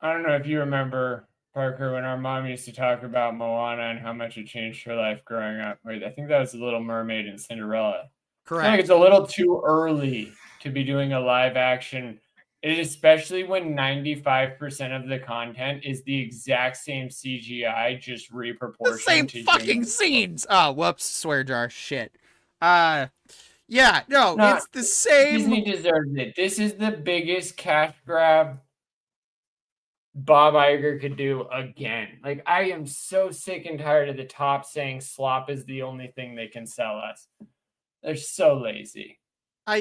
I don't know if you remember, Parker, when our mom used to talk about Moana and how much it changed her life growing up. Right? I think that was The Little Mermaid and Cinderella. Correct. I feel like it's a little too early to be doing a live action, especially when 95% of the content is the exact same CGI, just reproportioned. The same to fucking humans. scenes. Oh, whoops, swear jar. Shit. Yeah, no, it's the same. Disney deserves it. This is the biggest cash grab Bob Iger could do again. Like, I am so sick and tired of the top saying slop is the only thing they can sell us. They're so lazy. I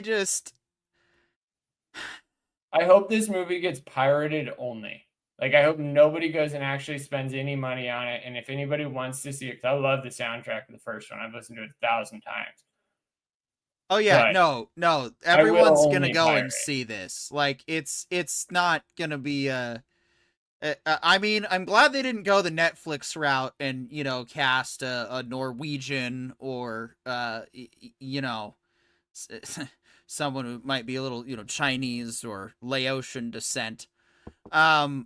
hope this movie gets pirated only. Like, I hope nobody goes and actually spends any money on it. And if anybody wants to see it, because I love the soundtrack of the first one. I've listened to it 1,000 times. Oh yeah, But no. Everyone's only gonna go pirate and it. see this. Like, it's not gonna be I mean, I'm glad they didn't go the Netflix route and, cast a Norwegian or, someone who might be a little, Chinese or Laotian descent. So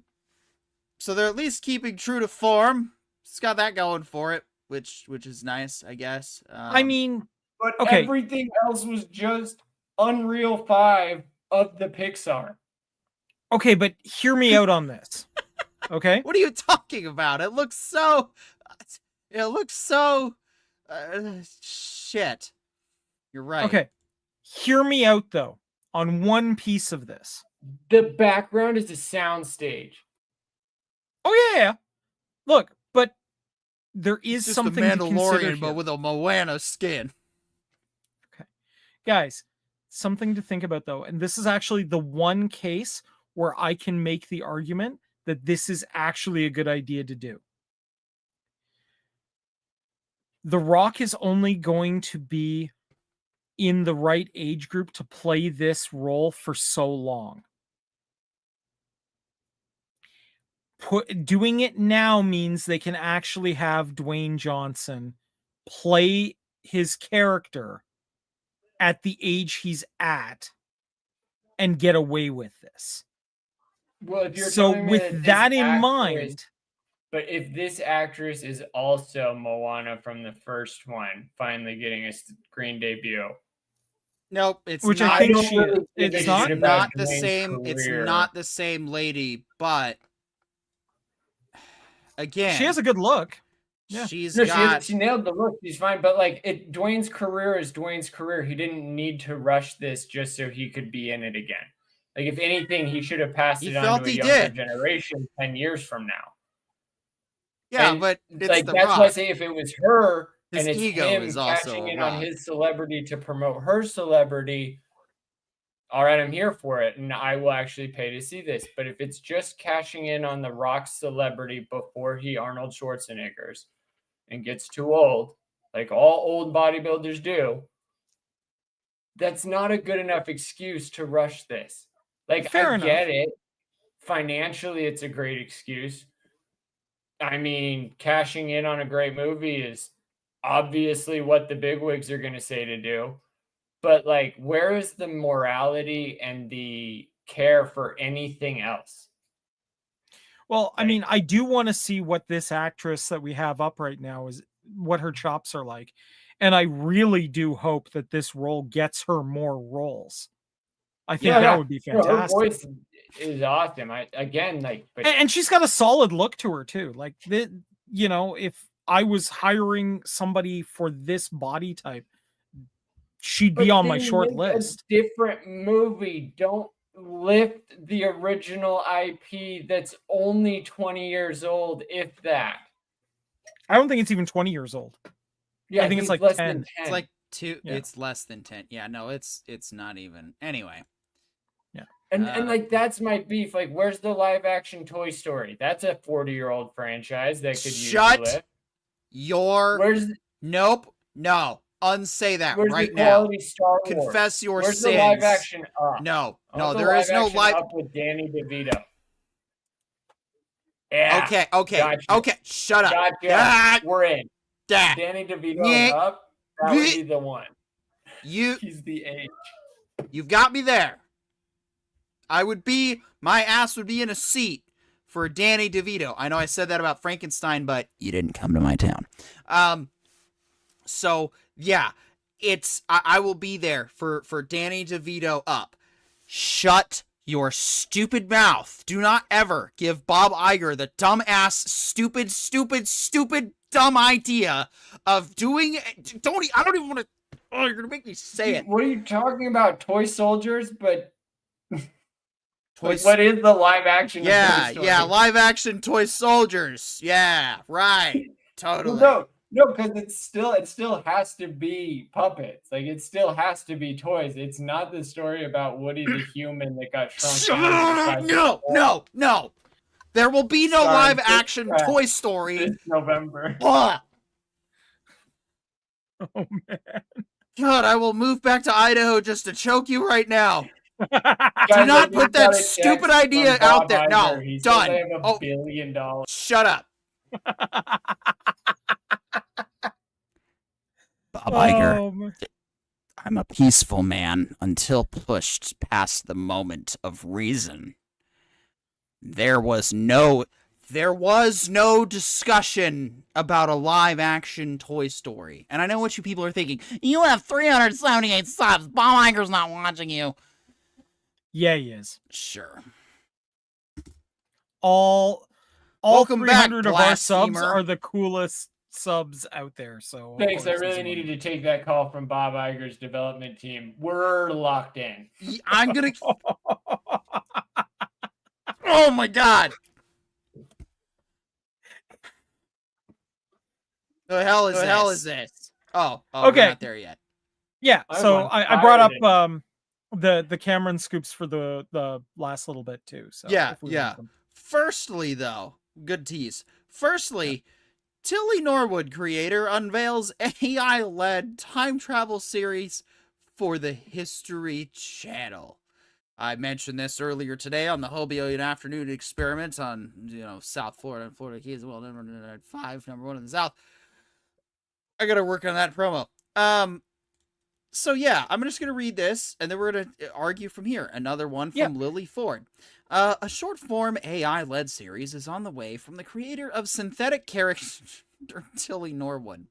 they're at least keeping true to form. It's got that going for it, which is nice, I guess. I mean, But okay. everything else was just Unreal 5 of the Pixar. Okay, but hear me out on this. Okay? What are you talking about? It looks so. Shit. You're right. Okay. Hear me out though on one piece of this. The background is a sound stage. Oh yeah. Look, but there is Just a something to consider Mandalorian, here. but with a Moana skin. Guys, something to think about though, and this is actually the one case where I can make the argument that this is actually a good idea to do. The Rock is only going to be in the right age group to play this role for so long. Doing it now means they can actually have Dwayne Johnson play his character at the age he's at and get away with this. Well, if you're So telling me with that in actress- mind, but if this actress is also Moana from the first one, finally getting a screen debut, Nope, it's which not. I think don't she really is. give a It's shit not. about not the Dwayne's same. It's career. not the same lady, but again, She has a good look. Yeah. she's No, got. she nailed the look. She's fine, but like, Dwayne's career is Dwayne's career. He didn't need to rush this just so he could be in it again. Like, if anything, he should have passed He it on felt to a he younger did. generation 10 years from now. Yeah, And, but it's like, the that's Rock. why I say if it was her His and it's ego him is also cashing a in Rock. on his celebrity to promote her celebrity, all right, I'm here for it, and I will actually pay to see this. But if it's just cashing in on the Rock's celebrity before he Arnold Schwarzenegger's and gets too old, like all old bodybuilders do, that's not a good enough excuse to rush this. Like, Fair I enough. get it. Financially, it's a great excuse. I mean, cashing in on a great movie is obviously what the bigwigs are going to say to do. But, like, where is the morality and the care for anything else? Well, I mean, I do want to see what this actress that we have up right now is, what her chops are like. And I really do hope that this role gets her more roles. I think that would be No, her fantastic. voice is awesome. But And she's got a solid look to her too. Like, you know, if I was hiring somebody for this body type, she'd be but on my then short make list. A different movie. Don't lift the original IP that's only 20 years old, if that. I don't think it's even 20 years old. Yeah, I think it's like less 10. than 10. It's like 2. Yeah. It's less than 10. Yeah, no, it's not even. Anyway. And like, that's my beef. Like, where's the live action Toy Story? That's a 40-year-old franchise that could use Shut the lift. your. Where's Nope. No. Unsay that where's right the now. quality Star Wars? Confess your Where's sins. the live action up? No. I No, want the there is no action live. up with Danny DeVito. Yeah. Okay. Gotcha. Okay. Shut up. Gotcha. Ah, We're in. Dad. Danny DeVito Nyeh. up. That would be the one. You. He's the age. You've got me there. My ass would be in a seat for Danny DeVito. I know I said that about Frankenstein, but you didn't come to my town. So yeah, I will be there for Danny DeVito up. Shut your stupid mouth. Do not ever give Bob Iger the dumbass, stupid, dumb idea of doing. I don't even want to. Oh, you're gonna make me say it. What are you talking about? Toy soldiers? But Toy what is the live action? of Yeah, Toy Story? yeah, live action toy soldiers. Yeah, right. Totally. Well, no, because it still has to be puppets. Like, it still has to be toys. It's not the story about Woody the human that got shrunk down. No. There will be no Sorry, live this action crap. Toy Story. This November. Ugh. Oh man. God, I will move back to Idaho just to choke you right now. Do Guys, not I put just that got a stupid text idea from out Bob there. No, Iger. He says done. they have $1 Oh, billion. shut up. Bob Oh, man. I'm a peaceful man until pushed past the moment of reason. There was no discussion about a live action Toy Story. And I know what you people are thinking. You have 378 subs. Bob Iger's not watching you. Yeah, he is. Sure. all Welcome back, 300 of our subs blasphemer. are the coolest subs out there. So of Thanks. I course, really this needed one. to take that call from Bob Iger's development team. We're locked in. I'm gonna. Oh my god! The hell is this? Oh, Okay. we're not there yet. Yeah, I so want I brought up fire the Cameron scoops for the last little bit too. So Yeah, if we yeah. want them. Firstly, though, good tease. Firstly, Tilly Norwood creator unveils AI-led time travel series for the History Channel. I mentioned this earlier today on the Hobie Afternoon Experiment on, South Florida and Florida Keys. Well, number 5, number 1 in the South. I gotta work on that promo. So yeah, I'm just gonna read this, and then we're gonna argue from here. Another one from Lily Ford. A short-form AI-led series is on the way from the creator of synthetic character Tilly Norwood.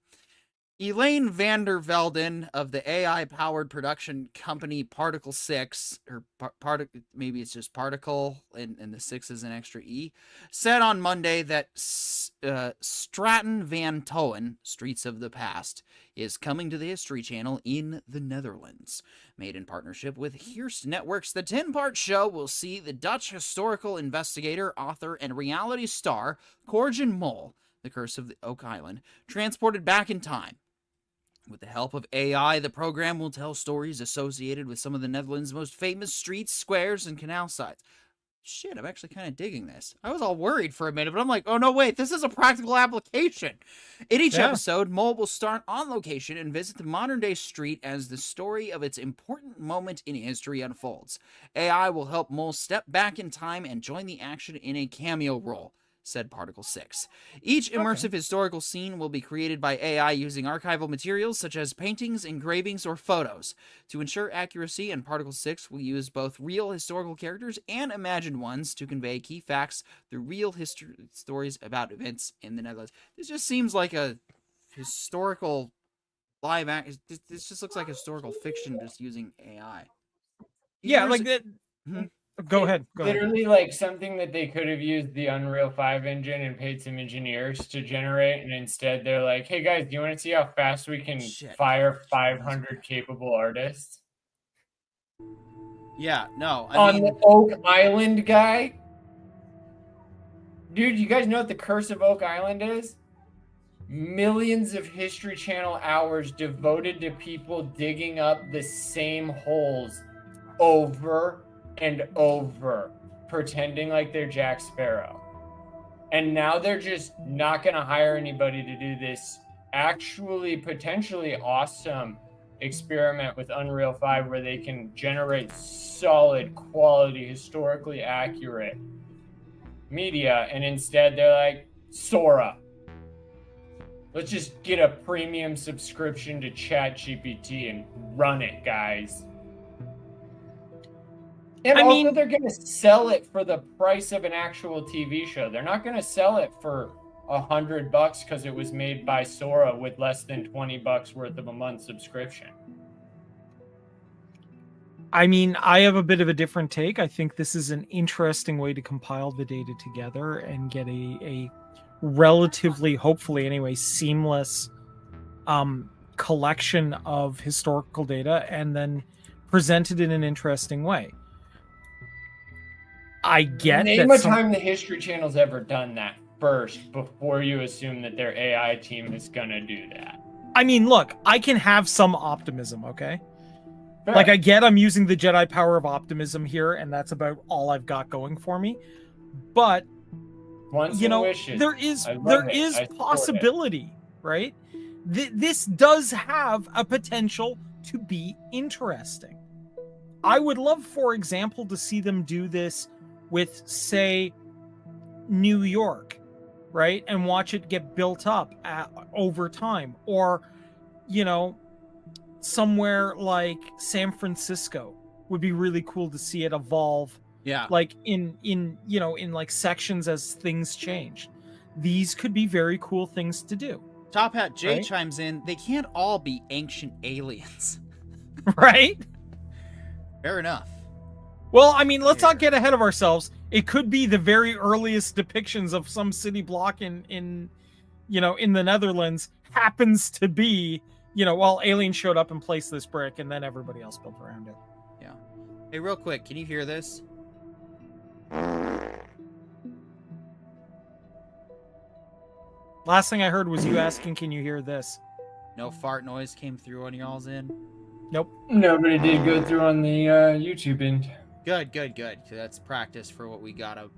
Elaine Vander Velden of the AI-powered production company Particle 6, or maybe it's just Particle, and the 6 is an extra E, said on Monday that Stratton Van Toen, Streets of the Past, is coming to the History Channel in the Netherlands. Made in partnership with Hearst Networks, the 10-part show will see the Dutch historical investigator, author, and reality star Corjan Mol, The Curse of the Oak Island, transported back in time. With the help of AI, the program will tell stories associated with some of the Netherlands' most famous streets, squares, and canal sites. Shit, I'm actually kind of digging this. I was all worried for a minute, but I'm like, oh no, wait, this is a practical application. In each episode, Mole will start on location and visit the modern-day street as the story of its important moment in history unfolds. AI will help Mole step back in time and join the action in a cameo role, said Particle 6. Each immersive historical scene will be created by AI using archival materials such as paintings, engravings, or photos. To ensure accuracy, and Particle 6 will use both real historical characters and imagined ones to convey key facts through real stories about events in the Netherlands. This just seems like a historical live act. This just looks like historical fiction just using AI. Yeah, like that. Go ahead. Literally like something that they could have used the Unreal 5 engine and paid some engineers to generate, and instead they're like, hey guys, do you want to see how fast we can fire 500 capable artists? Yeah, no. I mean, the Oak Island guy? Dude, you guys know what the Curse of Oak Island is? Millions of History Channel hours devoted to people digging up the same holes over and over, pretending like they're Jack Sparrow. And now they're just not going to hire anybody to do this actually potentially awesome experiment with Unreal 5 where they can generate solid quality, historically accurate media. And instead they're like, Sora. Let's just get a premium subscription to ChatGPT and run it, guys. And also, they're going to sell it for the price of an actual TV show. They're not going to sell it for $100 because it was made by Sora with less than $20 worth of a month subscription. I mean, I have a bit of a different take. I think this is an interesting way to compile the data together and get a relatively, hopefully anyway, seamless collection of historical data and then present it in an interesting way. I get Name a time the History Channel's ever done that first before you assume that their AI team is going to do that. I mean, look, I can have some optimism, okay? Fair. Like, I get I'm using the Jedi power of optimism here, and that's about all I've got going for me. But, wishes. there is possibility, right? This does have a potential to be interesting. I would love, for example, to see them do this with, say, New York, right? And watch it get built up over time. Or, somewhere like San Francisco would be really cool to see it evolve. Yeah. Like in like sections as things change. These could be very cool things to do. Top Hat Jay chimes in, they can't all be ancient aliens. Right? Fair enough. Well, I mean, let's not get ahead of ourselves. It could be the very earliest depictions of some city block in the Netherlands happens to be, well, aliens showed up and placed this brick, and then everybody else built around it. Yeah. Hey, real quick, can you hear this? Last thing I heard was you asking, "Can you hear this?" No fart noise came through on y'all's end? Nope. Nobody did go through on the YouTube end. Good. So that's practice for what we gotta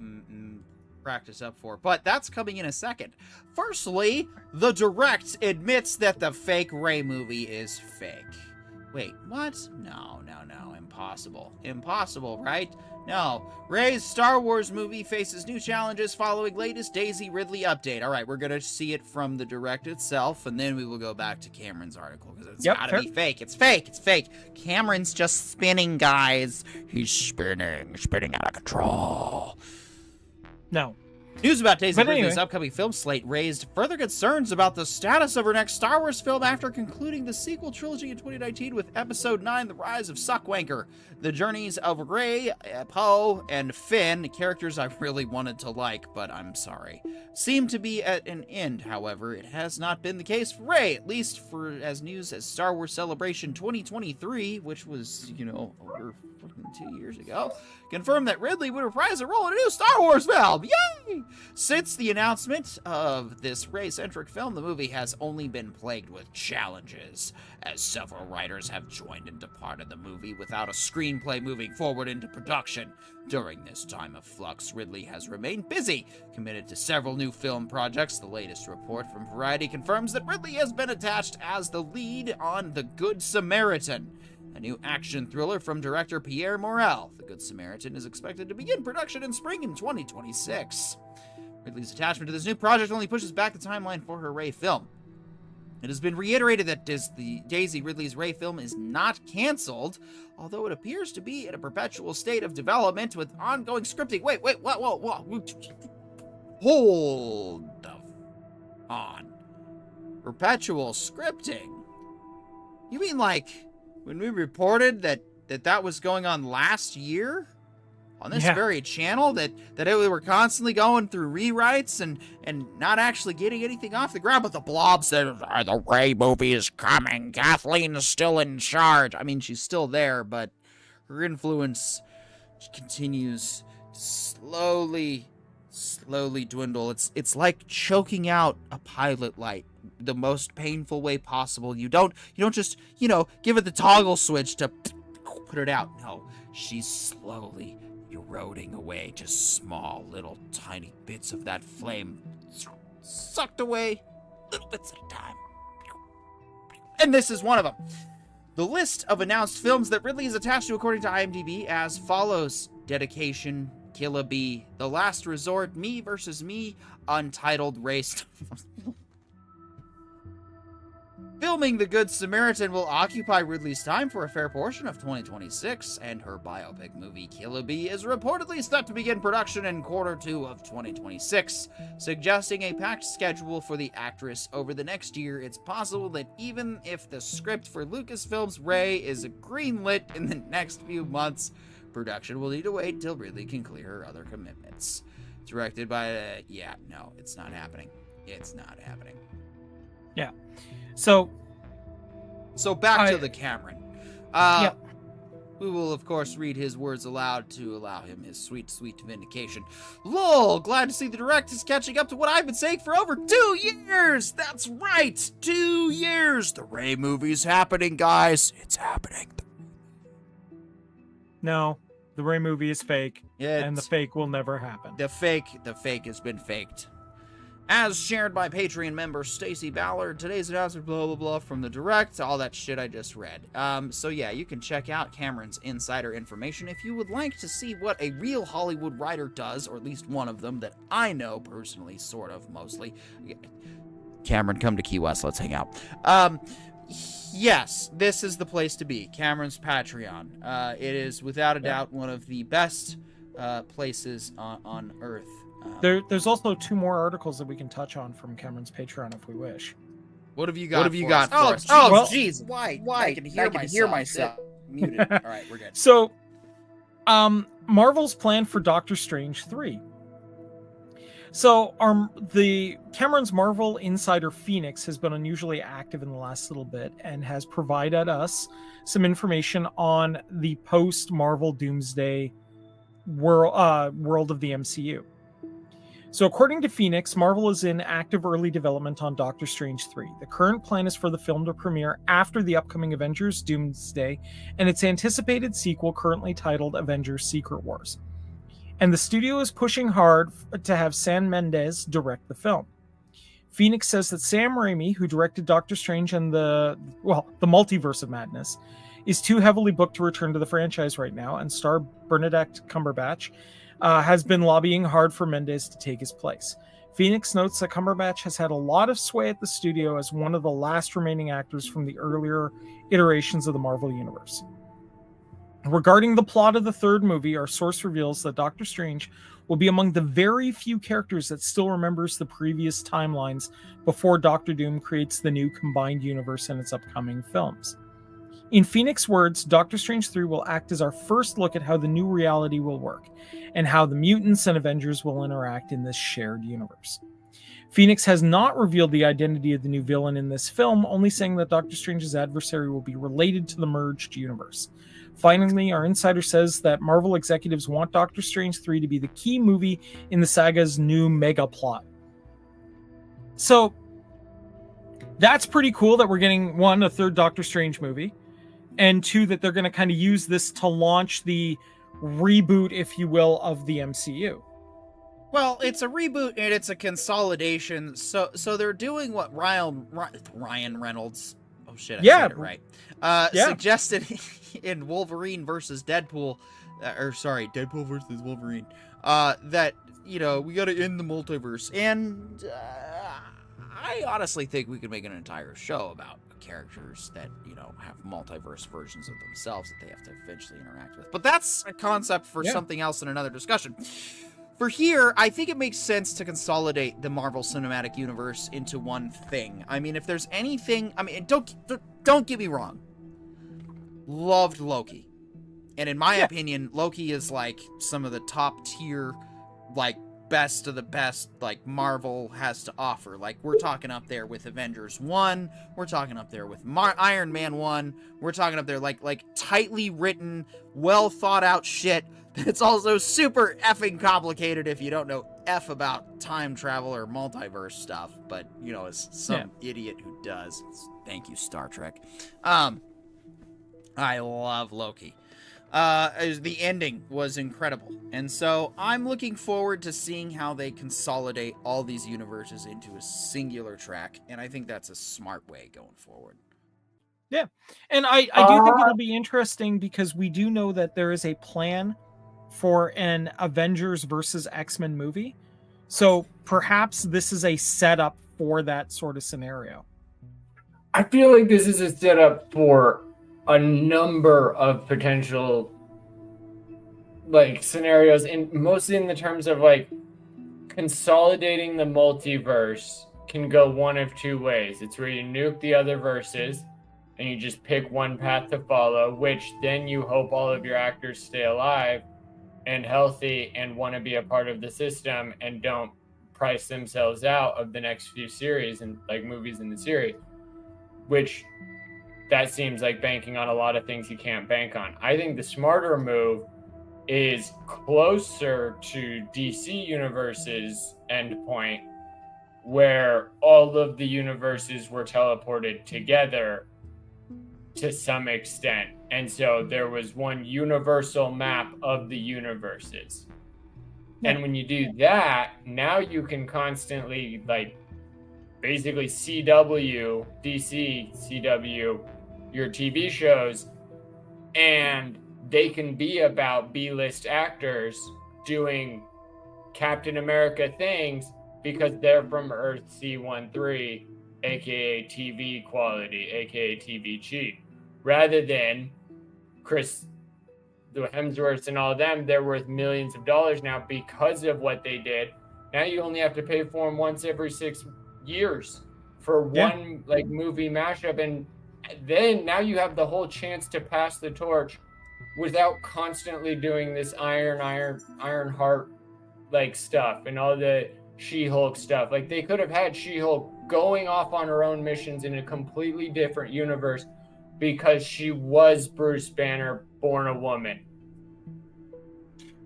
practice up for. But that's coming in a second. Firstly, the Direct admits that the fake Rey movie is fake. Wait, what? No. Impossible, right? No. Rey's Star Wars movie faces new challenges following latest Daisy Ridley update. All right, we're going to see it from the Direct itself, and then we will go back to Cameron's article, because it's gotta be fake. It's fake. Cameron's just spinning, guys. He's spinning out of control. No. News about Daisy But Ridley's anyway. upcoming film slate raised further concerns about the status of her next Star Wars film after concluding the sequel trilogy in 2019 with Episode 9, The Rise of Suckwanker. The journeys of Rey, Poe, and Finn, characters I really wanted to like, but I'm sorry, seem to be at an end. However, it has not been the case for Rey, at least for as news as Star Wars Celebration 2023, which was, over 2 years ago, confirmed that Ridley would reprise a role in a new Star Wars film. Yay! Since the announcement of this Rey-centric film, the movie has only been plagued with challenges, as several writers have joined and departed the movie without a screenplay moving forward into production. During this time of flux, Ridley has remained busy, committed to several new film projects. The latest report from Variety confirms that Ridley has been attached as the lead on The Good Samaritan, a new action thriller from director Pierre Morel. The Good Samaritan is expected to begin production in spring in 2026. Ridley's attachment to this new project only pushes back the timeline for her Rey film. It has been reiterated that Daisy Ridley's Rey film is not canceled, although it appears to be in a perpetual state of development with ongoing scripting. Wait, what? Hold on. Perpetual scripting? You mean like when we reported that was going on last year on this very channel, that we were constantly going through rewrites and not actually getting anything off the ground? But the blob said, the Rey movie is coming. Kathleen is still in charge. I mean, she's still there, but her influence continues to slowly dwindle. It's like choking out a pilot light the most painful way possible. You don't just, give it the toggle switch to put it out. No, she's slowly eroding away, just small little tiny bits of that flame sucked away, little bits at a time. And this is one of them. The list of announced films that Ridley is attached to, according to IMDb, as follows: Dedication, Kill a Bee, The Last Resort, Me vs. Me, Untitled Race. Filming The Good Samaritan will occupy Ridley's time for a fair portion of 2026, and her biopic movie Kill a Bee is reportedly set to begin production in Q2 of 2026, suggesting a packed schedule for the actress over the next year. It's possible that even if the script for Lucasfilm's Rey is greenlit in the next few months, production will need to wait till Ridley can clear her other commitments. Directed by... no, it's not happening. It's not happening. Yeah. So back to the Cameron. We will, of course, read his words aloud to allow him his sweet, sweet vindication. Lol, glad to see the Direct is catching up to what I've been saying for over 2 years. That's right, 2 years. The Rey movie's happening, guys. It's happening. No, the Rey movie is fake, and the It's- fake will never happen. The fake has been faked. As shared by Patreon member Stacy Ballard, today's announcement, blah, blah, blah, from the Direct, all that shit I just read. So yeah, you can check out Cameron's insider information if you would like to see what a real Hollywood writer does, or at least one of them that I know personally, sort of, mostly. Cameron, come to Key West, let's hang out. Yes, this is the place to be, Cameron's Patreon. It is, without a doubt, one of the best places on Earth. There's also 2 more articles that we can touch on from Cameron's Patreon if we wish. What have you got for us? Oh, Oh, jeez. jeez. Why? I can hear myself. Muted. All right, we're good. So, Marvel's plan for Doctor Strange 3. So the Cameron's Marvel insider Phoenix has been unusually active in the last little bit and has provided us some information on the post-Marvel Doomsday world of the MCU. So according to Phoenix, Marvel is in active early development on Doctor Strange 3. The current plan is for the film to premiere after the upcoming Avengers Doomsday and its anticipated sequel currently titled Avengers Secret Wars. And the studio is pushing hard to have Sam Mendes direct the film. Phoenix says that Sam Raimi, who directed Doctor Strange and the Multiverse of Madness, is too heavily booked to return to the franchise right now, and star Benedict Cumberbatch has been lobbying hard for Mendes to take his place. Phoenix notes that Cumberbatch has had a lot of sway at the studio as one of the last remaining actors from the earlier iterations of the Marvel Universe. Regarding the plot of the third movie, our source reveals that Doctor Strange will be among the very few characters that still remembers the previous timelines before Doctor Doom creates the new combined universe in its upcoming films. In Phoenix's words, Doctor Strange 3 will act as our first look at how the new reality will work, and how the mutants and Avengers will interact in this shared universe. Phoenix has not revealed the identity of the new villain in this film, only saying that Doctor Strange's adversary will be related to the merged universe. Finally, our insider says that Marvel executives want Doctor Strange 3 to be the key movie in the saga's new mega plot. So, that's pretty cool that we're getting, one, a third Doctor Strange movie, and two, that they're going to kind of use this to launch the reboot, if you will, of the MCU. Well, it's a reboot and it's a consolidation. So they're doing what Ryan Reynolds, oh shit, I said it right, suggested in Wolverine versus Deadpool, Deadpool versus Wolverine, that, you know, we got to end the multiverse. And I honestly think we could make an entire show about characters that, you know, have multiverse versions of themselves that they have to eventually interact with. But that's a concept for something else in another discussion. For here, I think it makes sense to consolidate the Marvel Cinematic Universe into one thing. I mean, if there's anything, I mean, don't get me wrong. Loved Loki. And in my opinion, Loki is like some of the top tier, like, best of the best, like, Marvel has to offer. Like, we're talking up there with Avengers 1, we're talking up there with Iron Man 1, we're talking up there like tightly written, well thought out shit that's also super effing complicated if you don't know F about time travel or multiverse stuff, but, you know, as some idiot who does. Thank you, Star Trek. I love Loki. The ending was incredible. And so I'm looking forward to seeing how they consolidate all these universes into a singular track. And I think that's a smart way going forward. Yeah. And I do think it'll be interesting because we do know that there is a plan for an Avengers versus X-Men movie. So perhaps this is a setup for that sort of scenario. I feel like this is a setup for a number of potential, like, scenarios, and mostly in the terms of, like, consolidating the multiverse can go one of two ways. It's where you nuke the other verses and you just pick one path to follow, which then you hope all of your actors stay alive and healthy and want to be a part of the system and don't price themselves out of the next few series and, like, movies in the series, which that seems like banking on a lot of things you can't bank on. I think the smarter move is closer to DC Universe's endpoint, where all of the universes were teleported together to some extent. And so there was one universal map of the universes. And when you do that, now you can constantly, like, basically CW, DC, CW, your TV shows, and they can be about B-list actors doing Captain America things because they're from Earth C13, aka TV quality, aka TV cheap, rather than the Hemsworths and all of them. They're worth millions of dollars now because of what they did. Now you only have to pay for them once every 6 years for one, like, movie mashup, and then now you have the whole chance to pass the torch without constantly doing this Iron Heart like stuff and all the She-Hulk stuff. Like, they could have had She-Hulk going off on her own missions in a completely different universe because she was Bruce Banner, born a woman.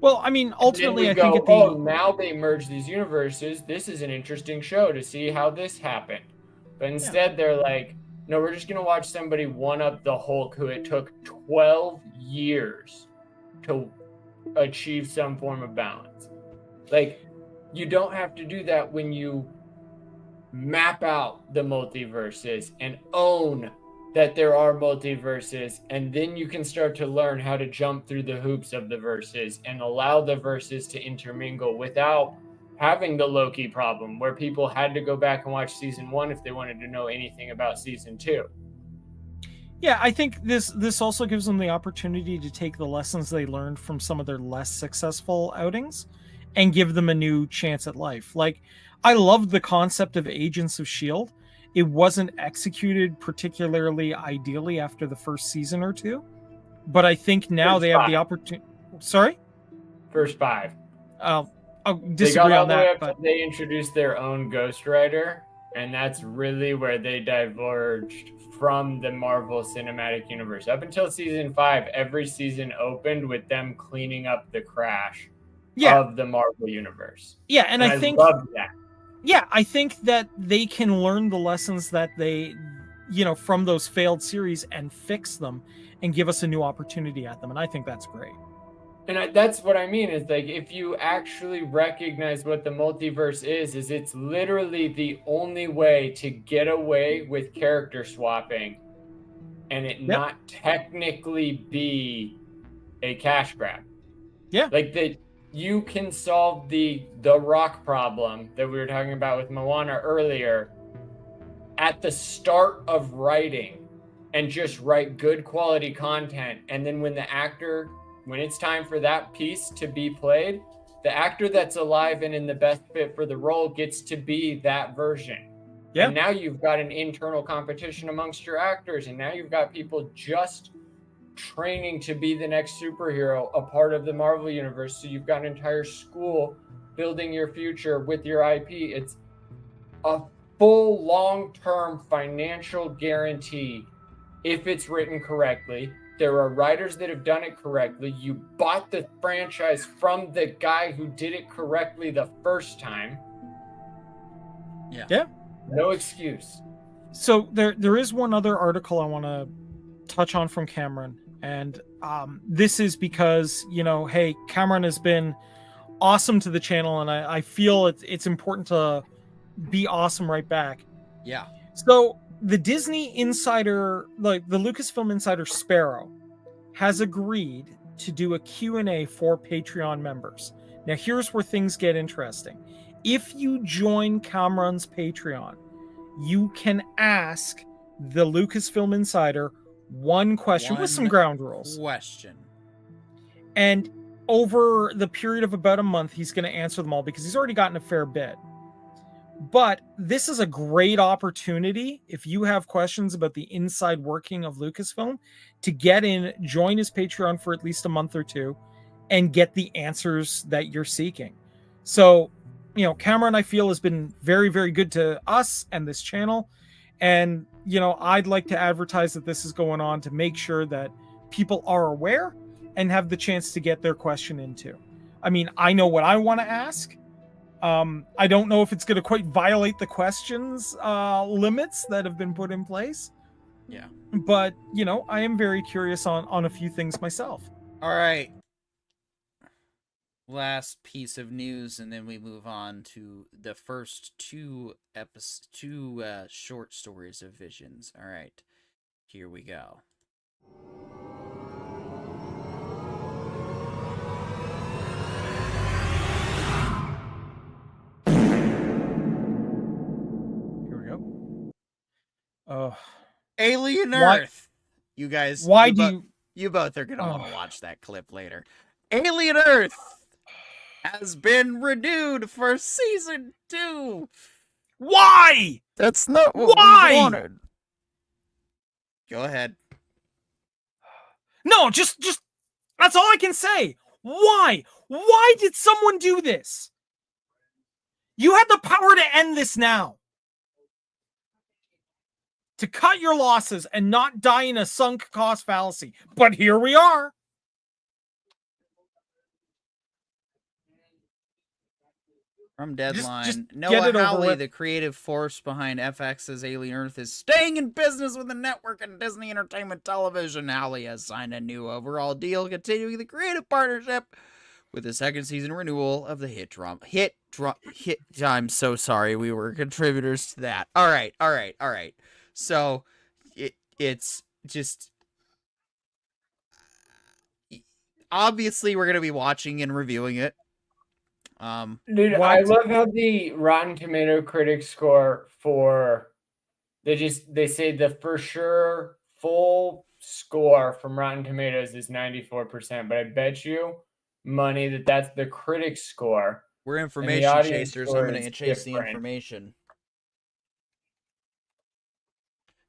Well, I mean, ultimately, I And then we think go, at the now they merge these universes. This is an interesting show to see how this happened. But instead, they're like, no, we're just going to watch somebody one-up the Hulk who it took 12 years to achieve some form of balance. Like, you don't have to do that when you map out the multiverses and own that there are multiverses, and then you can start to learn how to jump through the hoops of the verses and allow the verses to intermingle without having the Loki problem where people had to go back and watch season 1 if they wanted to know anything about season 2. Yeah, I think this also gives them the opportunity to take the lessons they learned from some of their less successful outings and give them a new chance at life. Like, I loved the concept of Agents of S.H.I.E.L.D. It wasn't executed particularly ideally after the first season or two, but I think now First they have five. the opportunity. Sorry? First 5. I'll They disagree got all on the way that, up but till they introduced their own Ghost Rider, and that's really where they diverged from the Marvel Cinematic Universe. Up until season 5, every season opened with them cleaning up the crash of the Marvel Universe. Yeah, and I think loved that. Yeah, I think that they can learn the lessons that they, from those failed series and fix them and give us a new opportunity at them. And I think that's great. And that's what I mean is, like, if you actually recognize what the multiverse is it's literally the only way to get away with character swapping and it not technically be a cash grab. Yeah. Like, you can solve the rock problem that we were talking about with Moana earlier at the start of writing and just write good quality content. And then when it's time for that piece to be played, the actor that's alive and in the best fit for the role gets to be that version. Yeah. And now you've got an internal competition amongst your actors, and now you've got people just training to be the next superhero, a part of the Marvel Universe. So you've got an entire school building your future with your IP. It's a full long-term financial guarantee if it's written correctly. There are writers that have done it correctly. You bought the franchise from the guy who did it correctly the first time. Yeah. No excuse. So there is one other article I want to touch on from Cameron. And this is because, hey, Cameron has been awesome to the channel, and I feel it's important to be awesome right back. Yeah. So the Disney insider, like the Lucasfilm insider Sparrow, has agreed to do a Q&A for Patreon members. Now, here's where things get interesting. If you join Cameron's Patreon, you can ask the Lucasfilm insider one question with some ground rules. And over the period of about a month, he's going to answer them all because he's already gotten a fair bit. But this is a great opportunity, if you have questions about the inside working of Lucasfilm, to get in, join his Patreon for at least a month or two, and get the answers that you're seeking. So, Cameron, I feel, has been very, very good to us and this channel. And, I'd like to advertise that this is going on to make sure that people are aware and have the chance to get their question into. I mean, I know what I want to ask. I don't know if it's going to quite violate the questions limits that have been put in place. Yeah. But, I am very curious on a few things myself. All right. Last piece of news, and then we move on to the first two short stories of Visions. All right. Here we go. Alien Earth. You guys. You both are gonna want to watch that clip later. Alien Earth has been renewed for season 2. Why? That's not what we wanted. Go ahead. No, just That's all I can say. Why? Why did someone do this? You had the power to end this now. To cut your losses and not die in a sunk cost fallacy. But here we are. From Deadline, just get Noah it over Hawley, with. the creative force behind FX's Alien Earth, is staying in business with the network and Disney Entertainment Television. Hawley has signed a new overall deal, continuing the creative partnership with the second season renewal of the hit drama. I'm so sorry, we were contributors to that. All right. So it's just obviously we're gonna be watching and reviewing it. Dude, What? I love how the Rotten Tomato critic score for they say the for sure full score from Rotten Tomatoes is 94%, but I bet you money that that's the critic score. We're and the information audience chasers. score I'm gonna is chase the different. information.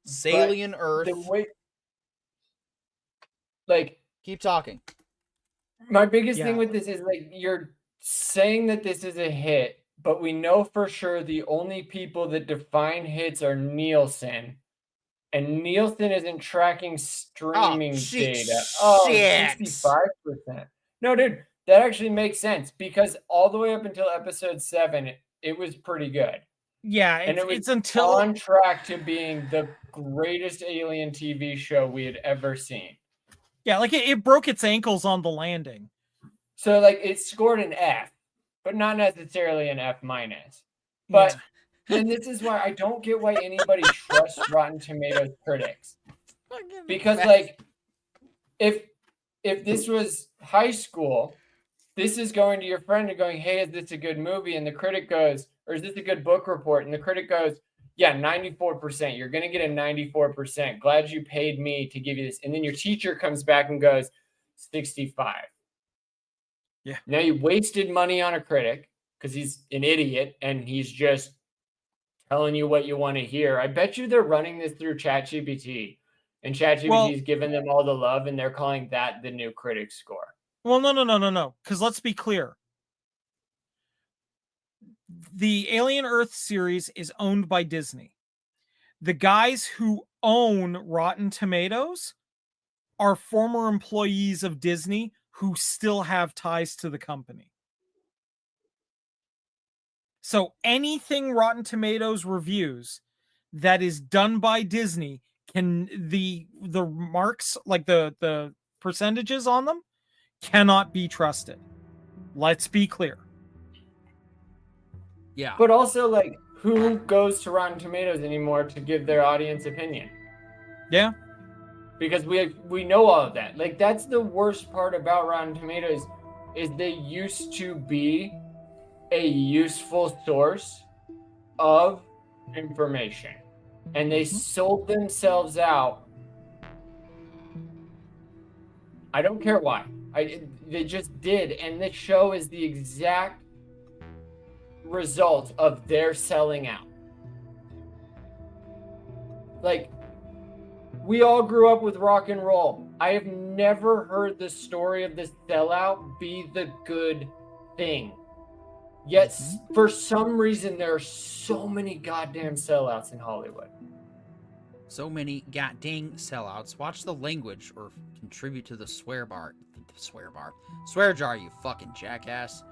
But Alien Earth. the way, like, Keep talking. my biggest Yeah. thing with this is like you're saying that this is a hit, but we know for sure the only people that define hits are Nielsen. And Nielsen isn't tracking streaming data. Oh, shit. 65%. No, dude, that actually makes sense because all the way up until episode 7, it was pretty good. Yeah, And it was it's until on track to being the greatest alien TV show we had ever seen. yeah, like it broke its ankles on the landing. So like it scored an F, but not necessarily an F minus. But and this is why I don't get why anybody trusts Rotten Tomatoes critics. Because like if this was high school, this is going to your friend and going, "Hey, is this a good movie?" And the critic goes, "Or is this a good book report?" And the critic goes, "Yeah, 94%. You're going to get a 94%. Glad you paid me to give you this." And then your teacher comes back and goes, 65. Yeah. Now you wasted money on a critic because he's an idiot and he's just telling you what you want to hear. I bet you they're running this through ChatGPT. And ChatGPT is giving them all the love and they're calling that the new critic score. Well, no. Because let's be clear. The Alien Earth series is owned by Disney. The guys who own Rotten Tomatoes are former employees of Disney who still have ties to the company. So anything Rotten Tomatoes reviews that is done by Disney can the marks, like the percentages on them, cannot be trusted. Let's be clear. Yeah. But also, like, who goes to Rotten Tomatoes anymore to give their audience opinion? Yeah. Because we know all of that. Like, that's the worst part about Rotten Tomatoes is they used to be a useful source of information. And they sold themselves out. I don't care why. They just did. And this show is the exact result of their selling out. Like, we all grew up with rock and roll. I have never heard the story of the sellout be the good thing. Yet, for some reason, there are so many goddamn sellouts in Hollywood. So many goddamn sellouts. Watch the language or contribute to the swear jar, you fucking jackass.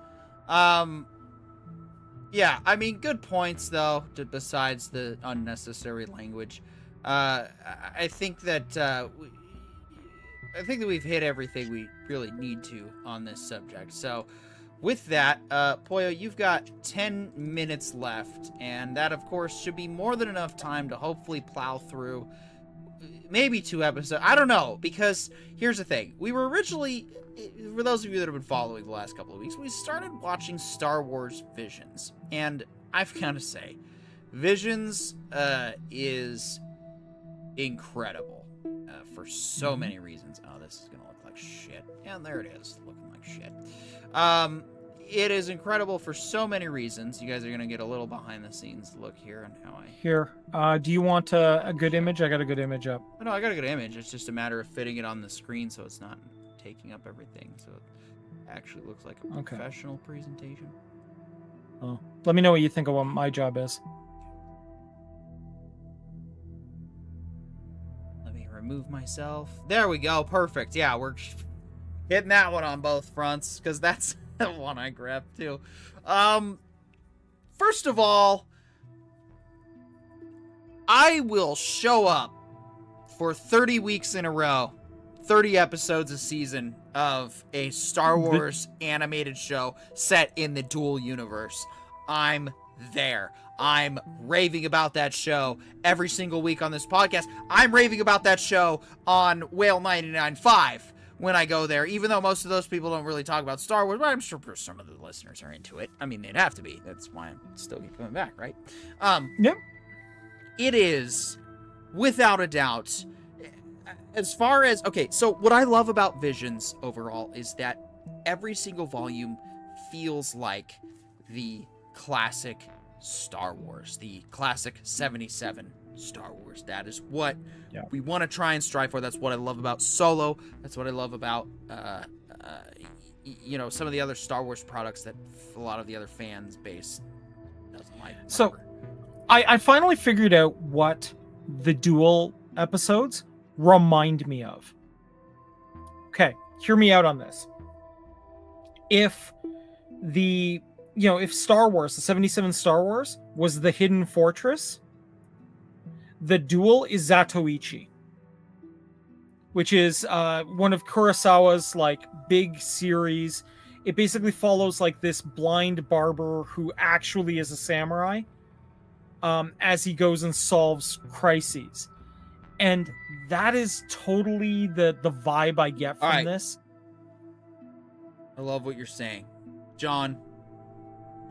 Yeah, I mean, good points though. Besides the unnecessary language, I think that we've hit everything we really need to on this subject. So, with that, Poyo, you've got 10 minutes left, and that, of course, should be more than enough time to hopefully plow through maybe 2 episodes. I don't know, because here's the thing. We were originally, for those of you that have been following the last couple of weeks, we started watching Star Wars Visions, and I've got to say, Visions is incredible for so many reasons. Oh, this is going to look like shit. And there it is, looking like shit. It is incredible for so many reasons. You guys are going to get a little behind the scenes look here and how I... Here, do you want a good image? I got a good image up. Oh, no, I got a good image. It's just a matter of fitting it on the screen so it's not taking up everything, so it actually looks like a Okay. professional presentation. Oh. Let me know what you think of what my job is. Let me remove myself. There we go. Perfect. Yeah, we're hitting that one on both fronts because that's the one I grabbed too. First of all, I will show up for 30 weeks in a row, 30 episodes a season of a Star Wars animated show set in the dual universe. I'm there. I'm raving about that show every single week on this podcast. I'm raving about that show on Whale 99.5 when I go there, even though most of those people don't really talk about Star Wars, but I'm sure some of the listeners are into it. I mean, they'd have to be. That's why I'm still keep coming back, right? Yep. It is, without a doubt, as far as, okay, so what I love about Visions overall is that every single volume feels like the classic Star Wars, the classic 77 Star Wars. That is what we want to try and strive for. That's what I love about Solo. That's what I love about, you know, some of the other Star Wars products that a lot of the other fans base doesn't like. So, I finally figured out what the dual episodes remind me of. Okay, hear me out on this. If if Star Wars, the 77 Star Wars, was the Hidden Fortress, the duel is Zatoichi, which is one of Kurosawa's like big series. It basically follows like this blind barber who actually is a samurai, as he goes and solves crises. And that is totally the vibe I get from this. I love what you're saying. John,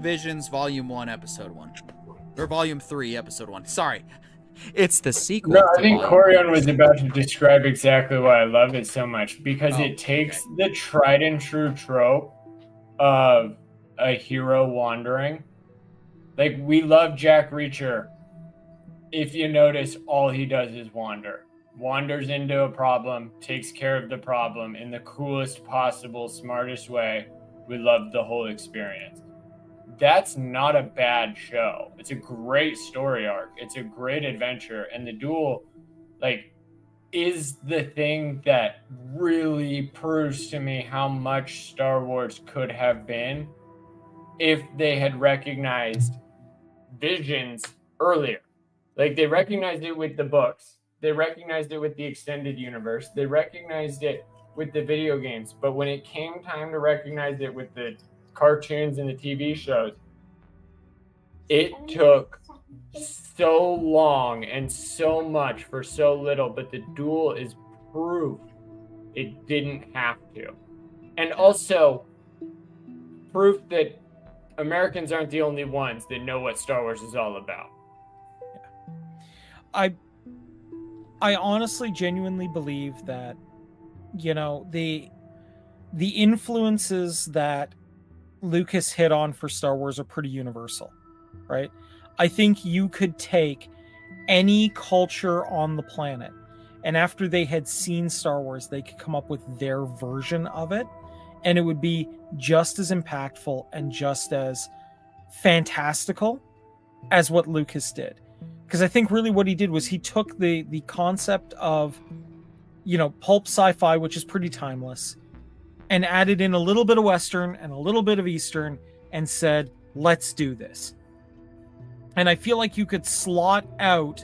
Visions Volume 1, Episode 1. Or Volume 3, Episode 1. Sorry. It's the sequel. No, I think Corion was about to describe exactly why I love it so much, because it takes the tried and true trope of a hero wandering. Like, we love Jack Reacher. If you notice, all he does is wander. Wanders into a problem, takes care of the problem in the coolest possible, smartest way. We love the whole experience. That's not a bad show. It's a great story arc. It's a great adventure. And the duel, like, is the thing that really proves to me how much Star Wars could have been if they had recognized Visions earlier. Like, they recognized it with the books. They recognized it with the extended universe. They recognized it with the video games. But when it came time to recognize it with the cartoons and the TV shows, it took so long and so much for so little. But the duel is proof it didn't have to. And also proof that Americans aren't the only ones that know what Star Wars is all about. I honestly, genuinely believe that, you know, the influences that Lucas hit on for Star Wars are pretty universal, right? I think you could take any culture on the planet, and after they had seen Star Wars, they could come up with their version of it, and it would be just as impactful and just as fantastical as what Lucas did. Because I think really what he did was he took the concept of, you know, pulp sci-fi, which is pretty timeless, and added in a little bit of Western and a little bit of Eastern and said, let's do this. And I feel like you could slot out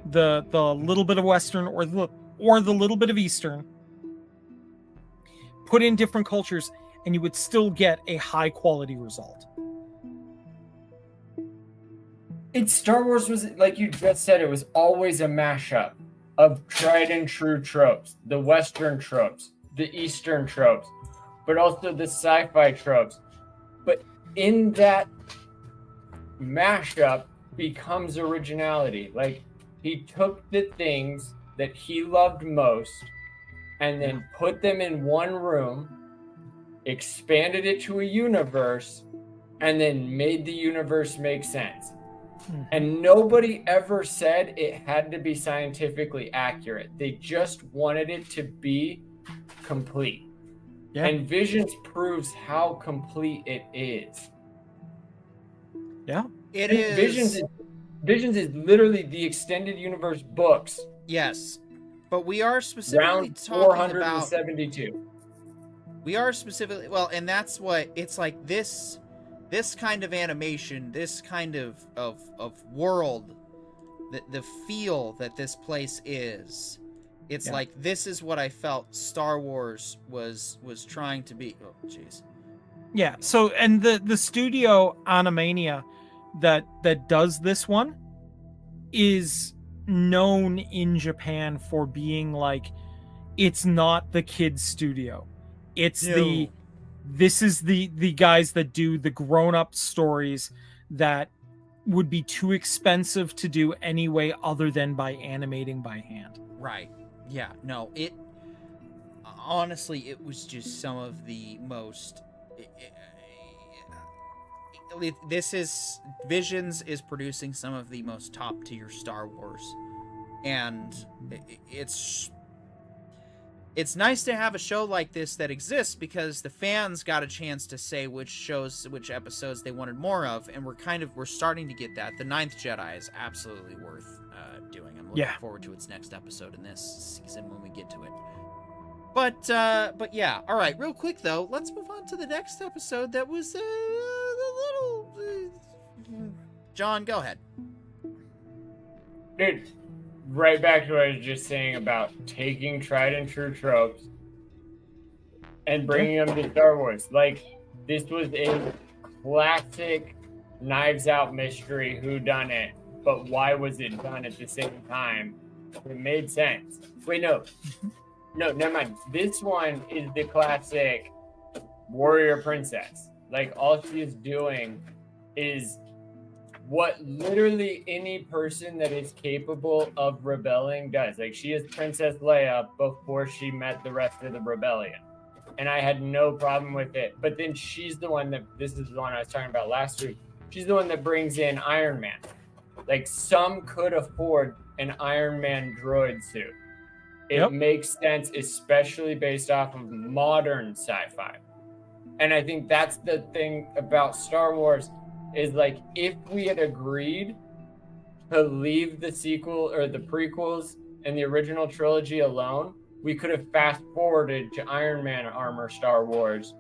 the little bit of Western or the little bit of Eastern, put in different cultures, and you would still get a high quality result. Star Wars was, like you just said, it was always a mashup of tried and true tropes, the Western tropes, the Eastern tropes, but also the sci-fi tropes. But in that mashup becomes originality. Like, he took the things that he loved most and then put them in one room, expanded it to a universe, and then made the universe make sense. And nobody ever said it had to be scientifically accurate. They just wanted it to be complete. Yeah. And Visions proves how complete it is. Yeah. It is. Visions is literally the extended universe books. Yes. But we are specifically Round talking about 472. We are specifically and that's what it's like. This kind of animation, this kind of world, the feel that this place is. It's Yeah. like this is what I felt Star Wars was trying to be. Oh, jeez. Yeah. So, and the studio Animania that does this one is known in Japan for being like, it's not the kids studio. It's this is the guys that do the grown-up stories that would be too expensive to do anyway other than by animating by hand. Right. Yeah. No, it honestly, it was just some of the most this is Visions is producing some of the most top tier Star Wars, and it's nice to have a show like this that exists because the fans got a chance to say which episodes they wanted more of, and we're starting to get that. The Ninth Jedi is absolutely worth doing. I'm looking forward to its next episode in this season when we get to it. But yeah, all right. Real quick though, let's move on to the next episode. That was a little. John, go ahead. Dude, right back to what I was just saying about taking tried and true tropes and bringing them to Star Wars. Like, this was a classic Knives Out mystery whodunit, but why was it done at the same time? It made sense. Wait, no, never mind. This one is the classic warrior princess. Like, all she is doing is what literally any person that is capable of rebelling does. Like, she is Princess Leia before she met the rest of the rebellion. And I had no problem with it. But then she's the one this is the one I was talking about last week. She's the one that brings in Iron Man. Like, some could afford an Iron Man droid suit. It makes sense, especially based off of modern sci-fi. And I think that's the thing about Star Wars is, like, if we had agreed to leave the sequel or the prequels and the original trilogy alone, we could have fast forwarded to Iron Man armor Star Wars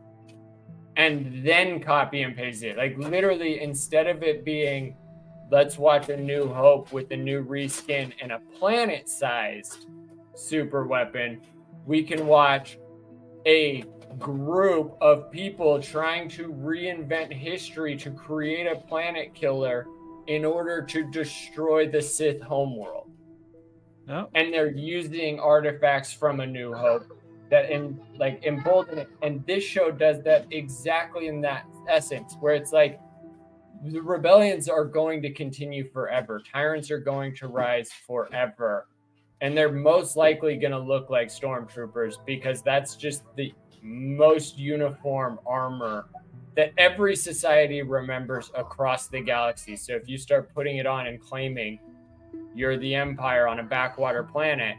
and then copy and paste it. Like, literally, instead of it being, let's watch A New Hope with a new reskin and a planet-sized super weapon, we can watch a group of people trying to reinvent history to create a planet killer in order to destroy the Sith homeworld. Oh. And they're using artifacts from A New Hope that embolden it. And this show does that exactly in that essence, where it's like the rebellions are going to continue forever. Tyrants are going to rise forever. And they're most likely going to look like stormtroopers because that's just the most uniform armor that every society remembers across the galaxy. So if you start putting it on and claiming you're the Empire on a backwater planet,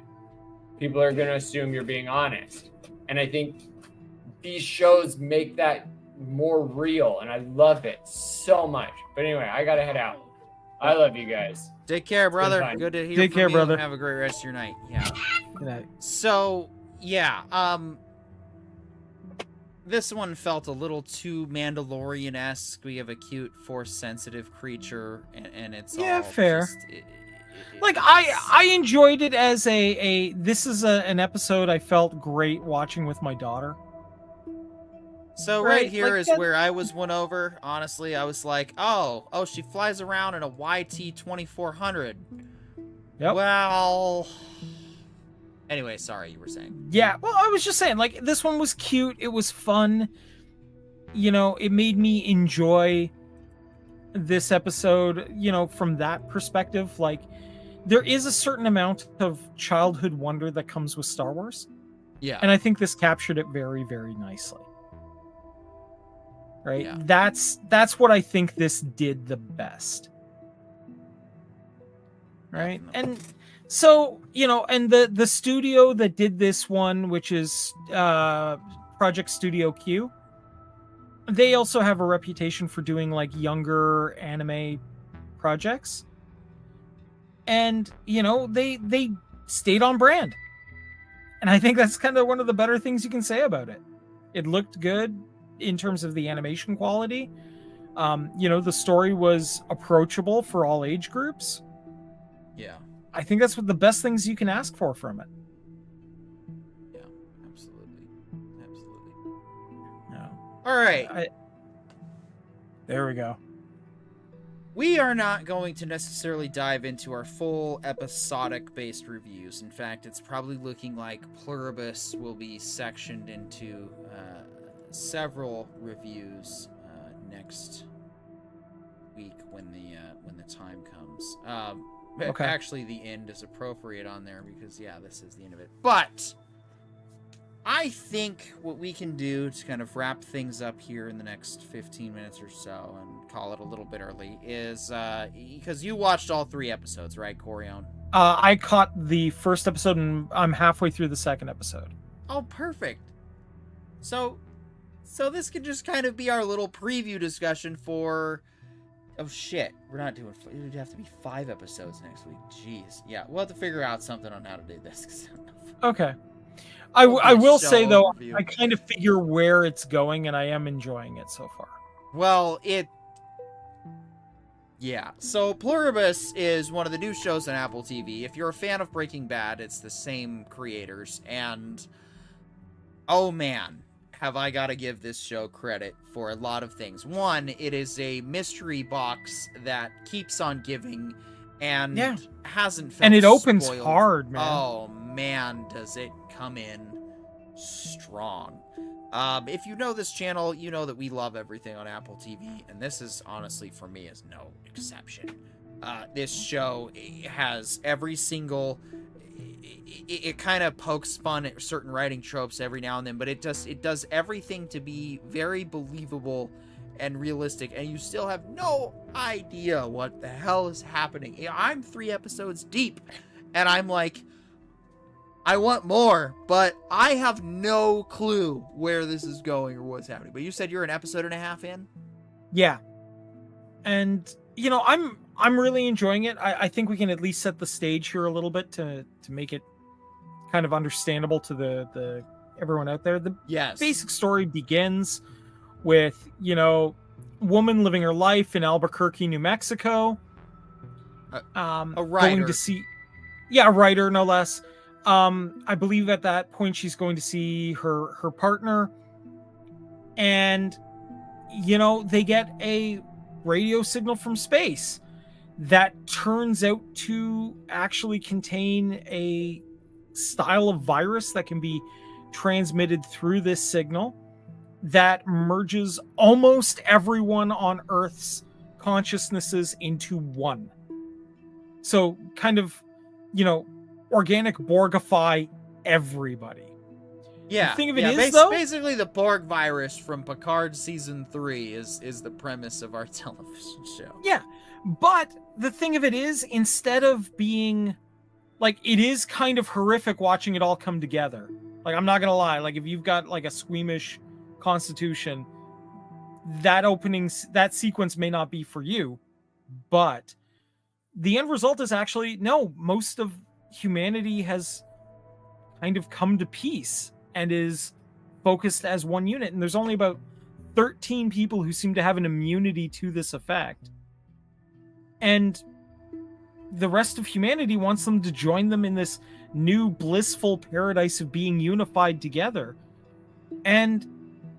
people are going to assume you're being honest. And I think these shows make that more real, and I love it so much. But anyway, I got to head out. I love you guys. Take care, brother. fun. Good to hear Take from care, you. brother. Have a great rest of your night. Yeah. Good night. So, yeah, this one felt a little too Mandalorian-esque. We have a cute, Force-sensitive creature, and it's all fair. just, Like, I enjoyed it as this is an episode I felt great watching with my daughter. So Right, right here like is that- where I was won over. Honestly, I was like, oh, she flies around in a YT 2400. Yep. Well, anyway, sorry, you were saying. Yeah, well, I was just saying, like, this one was cute. It was fun. You know, it made me enjoy this episode, you know, from that perspective. Like, there is a certain amount of childhood wonder that comes with Star Wars. Yeah. And I think this captured it very, very nicely. Right? Yeah. That's what I think this did the best. Right? Definitely. And so, you know, and the studio that did this one, which is Project Studio Q. They also have a reputation for doing like younger anime projects. And, you know, they stayed on brand. And I think that's kind of one of the better things you can say about it. It looked good in terms of the animation quality. You know, the story was approachable for all age groups. Yeah. I think that's what the best things you can ask for from it. Yeah, absolutely. Absolutely. No. All right. There we go. We are not going to necessarily dive into our full episodic-based reviews. In fact, it's probably looking like Pluribus will be sectioned into several reviews next week when the time comes. Okay. Actually, the end is appropriate on there because, yeah, this is the end of it. But I think what we can do to kind of wrap things up here in the next 15 minutes or so and call it a little bit early is because you watched all 3 episodes, right, Corion? I caught the first episode and I'm halfway through the second episode. Oh, perfect. So this could just kind of be our little preview discussion for... Oh, shit. We're not doing... It would have to be 5 episodes next week. Jeez. Yeah, we'll have to figure out something on how to do this. 'Cause I don't know. Okay. I will show say, though, overview. I kind of figure where it's going, and I am enjoying it so far. Well, yeah. So Pluribus is one of the new shows on Apple TV. If you're a fan of Breaking Bad, it's the same creators. And, oh man, have I got to give this show credit for a lot of things. One, it is a mystery box that keeps on giving and hasn't felt And it opens spoiled. hard, man. Oh man, does it come in strong. If you know this channel, you know that we love everything on Apple TV, and this is honestly, for me, is no exception. This show has every single... It kind of pokes fun at certain writing tropes every now and then, but it does everything to be very believable and realistic, and you still have no idea what the hell is happening. I'm 3 episodes deep, and I'm like, I want more, but I have no clue where this is going or what's happening. But you said you're an episode and a half in? Yeah. And, you know, I'm really enjoying it. I think we can at least set the stage here a little bit to make it kind of understandable to the everyone out there. The basic story begins with, you know, woman living her life in Albuquerque, New Mexico. A writer. Going to see... Yeah, a writer, no less. I believe at that point she's going to see her partner, and you know, they get a radio signal from space that turns out to actually contain a style of virus that can be transmitted through this signal that merges almost everyone on Earth's consciousnesses into one. So kind of, you know, organic Borgify everybody. Yeah. The thing of it is, though, basically the Borg virus from Picard season 3 is the premise of our television show. Yeah, but the thing of it is, instead of being like, it is kind of horrific watching it all come together. Like, I'm not gonna lie, like if you've got like a squeamish constitution, that sequence may not be for you, but the end result is actually, no, most of humanity has kind of come to peace and is focused as one unit, and there's only about 13 people who seem to have an immunity to this effect, and the rest of humanity wants them to join them in this new blissful paradise of being unified together. And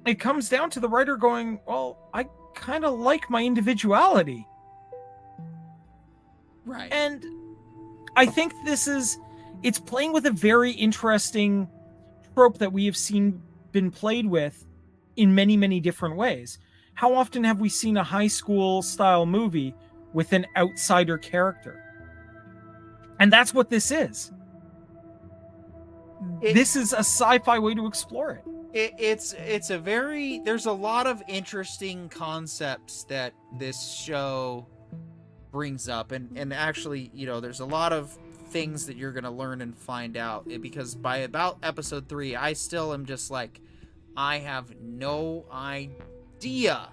it comes down to the writer going, well, I kind of like my individuality, right? And I think it's playing with a very interesting trope that we have seen been played with in many, many different ways. How often have we seen a high school style movie with an outsider character? And that's what this is. This is a sci-fi way to explore it. It's a very... There's a lot of interesting concepts that this show brings up. And actually, you know, there's a lot of things that you're going to learn and find out. Because by about episode 3, I still am just like, I have no idea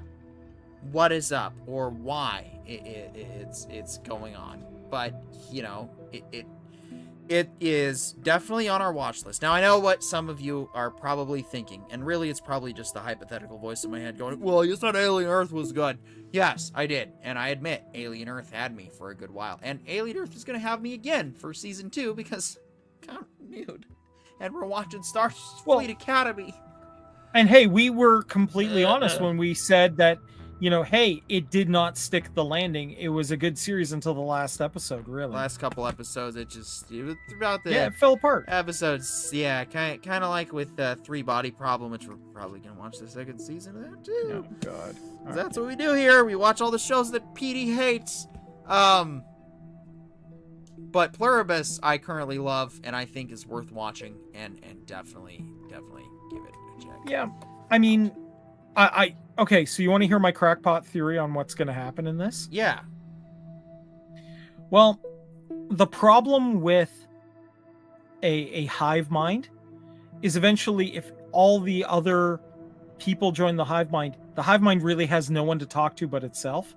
what is up or why it's going on. But, you know, it is definitely on our watch list. Now, I know what some of you are probably thinking, and really it's probably just the hypothetical voice in my head going, well, you said Alien Earth was good. Yes, I did, and I admit, Alien Earth had me for a good while, and Alien Earth is going to have me again for Season 2, because I'm kind of renewed, and we're watching Star Fleet Academy. And hey, we were completely honest when we said that, you know, hey, it did not stick the landing. It was a good series until the last episode, really. Last couple episodes, it was throughout the it fell apart. episodes. Yeah, kind of like with Three Body Problem, which we're probably gonna watch the second season of that too. Oh God, That's what we do here. We watch all the shows that Petey hates. But Pluribus, I currently love and I think is worth watching, and definitely give it a check. Yeah, I mean, okay. So you want to hear my crackpot theory on what's going to happen in this? Yeah. Well, the problem with a hive mind is eventually, if all the other people join the hive mind really has no one to talk to but itself.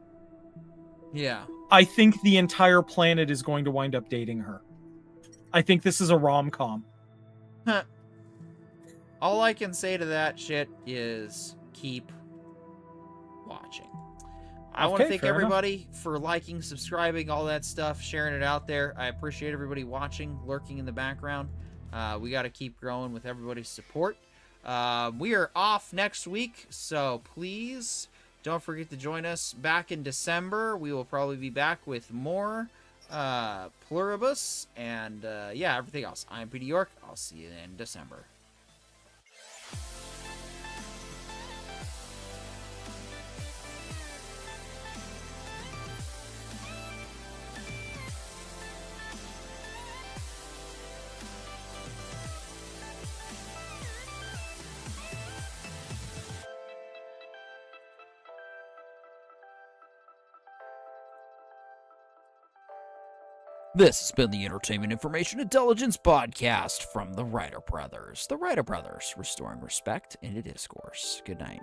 Yeah. I think the entire planet is going to wind up dating her. I think this is a rom-com. Huh. All I can say to that shit is keep watching. I want to thank everybody for liking, subscribing, all that stuff, sharing it out there. I appreciate everybody watching, lurking in the background. We got to keep growing with everybody's support. We are off next week, so please don't forget to join us back in December. We will probably be back with more Pluribus and yeah, everything else. I'm Petey York. I'll see you in December. This has been the Entertainment Information Intelligence Podcast from the Writer Brothers. The Writer Brothers, restoring respect in a discourse. Good night.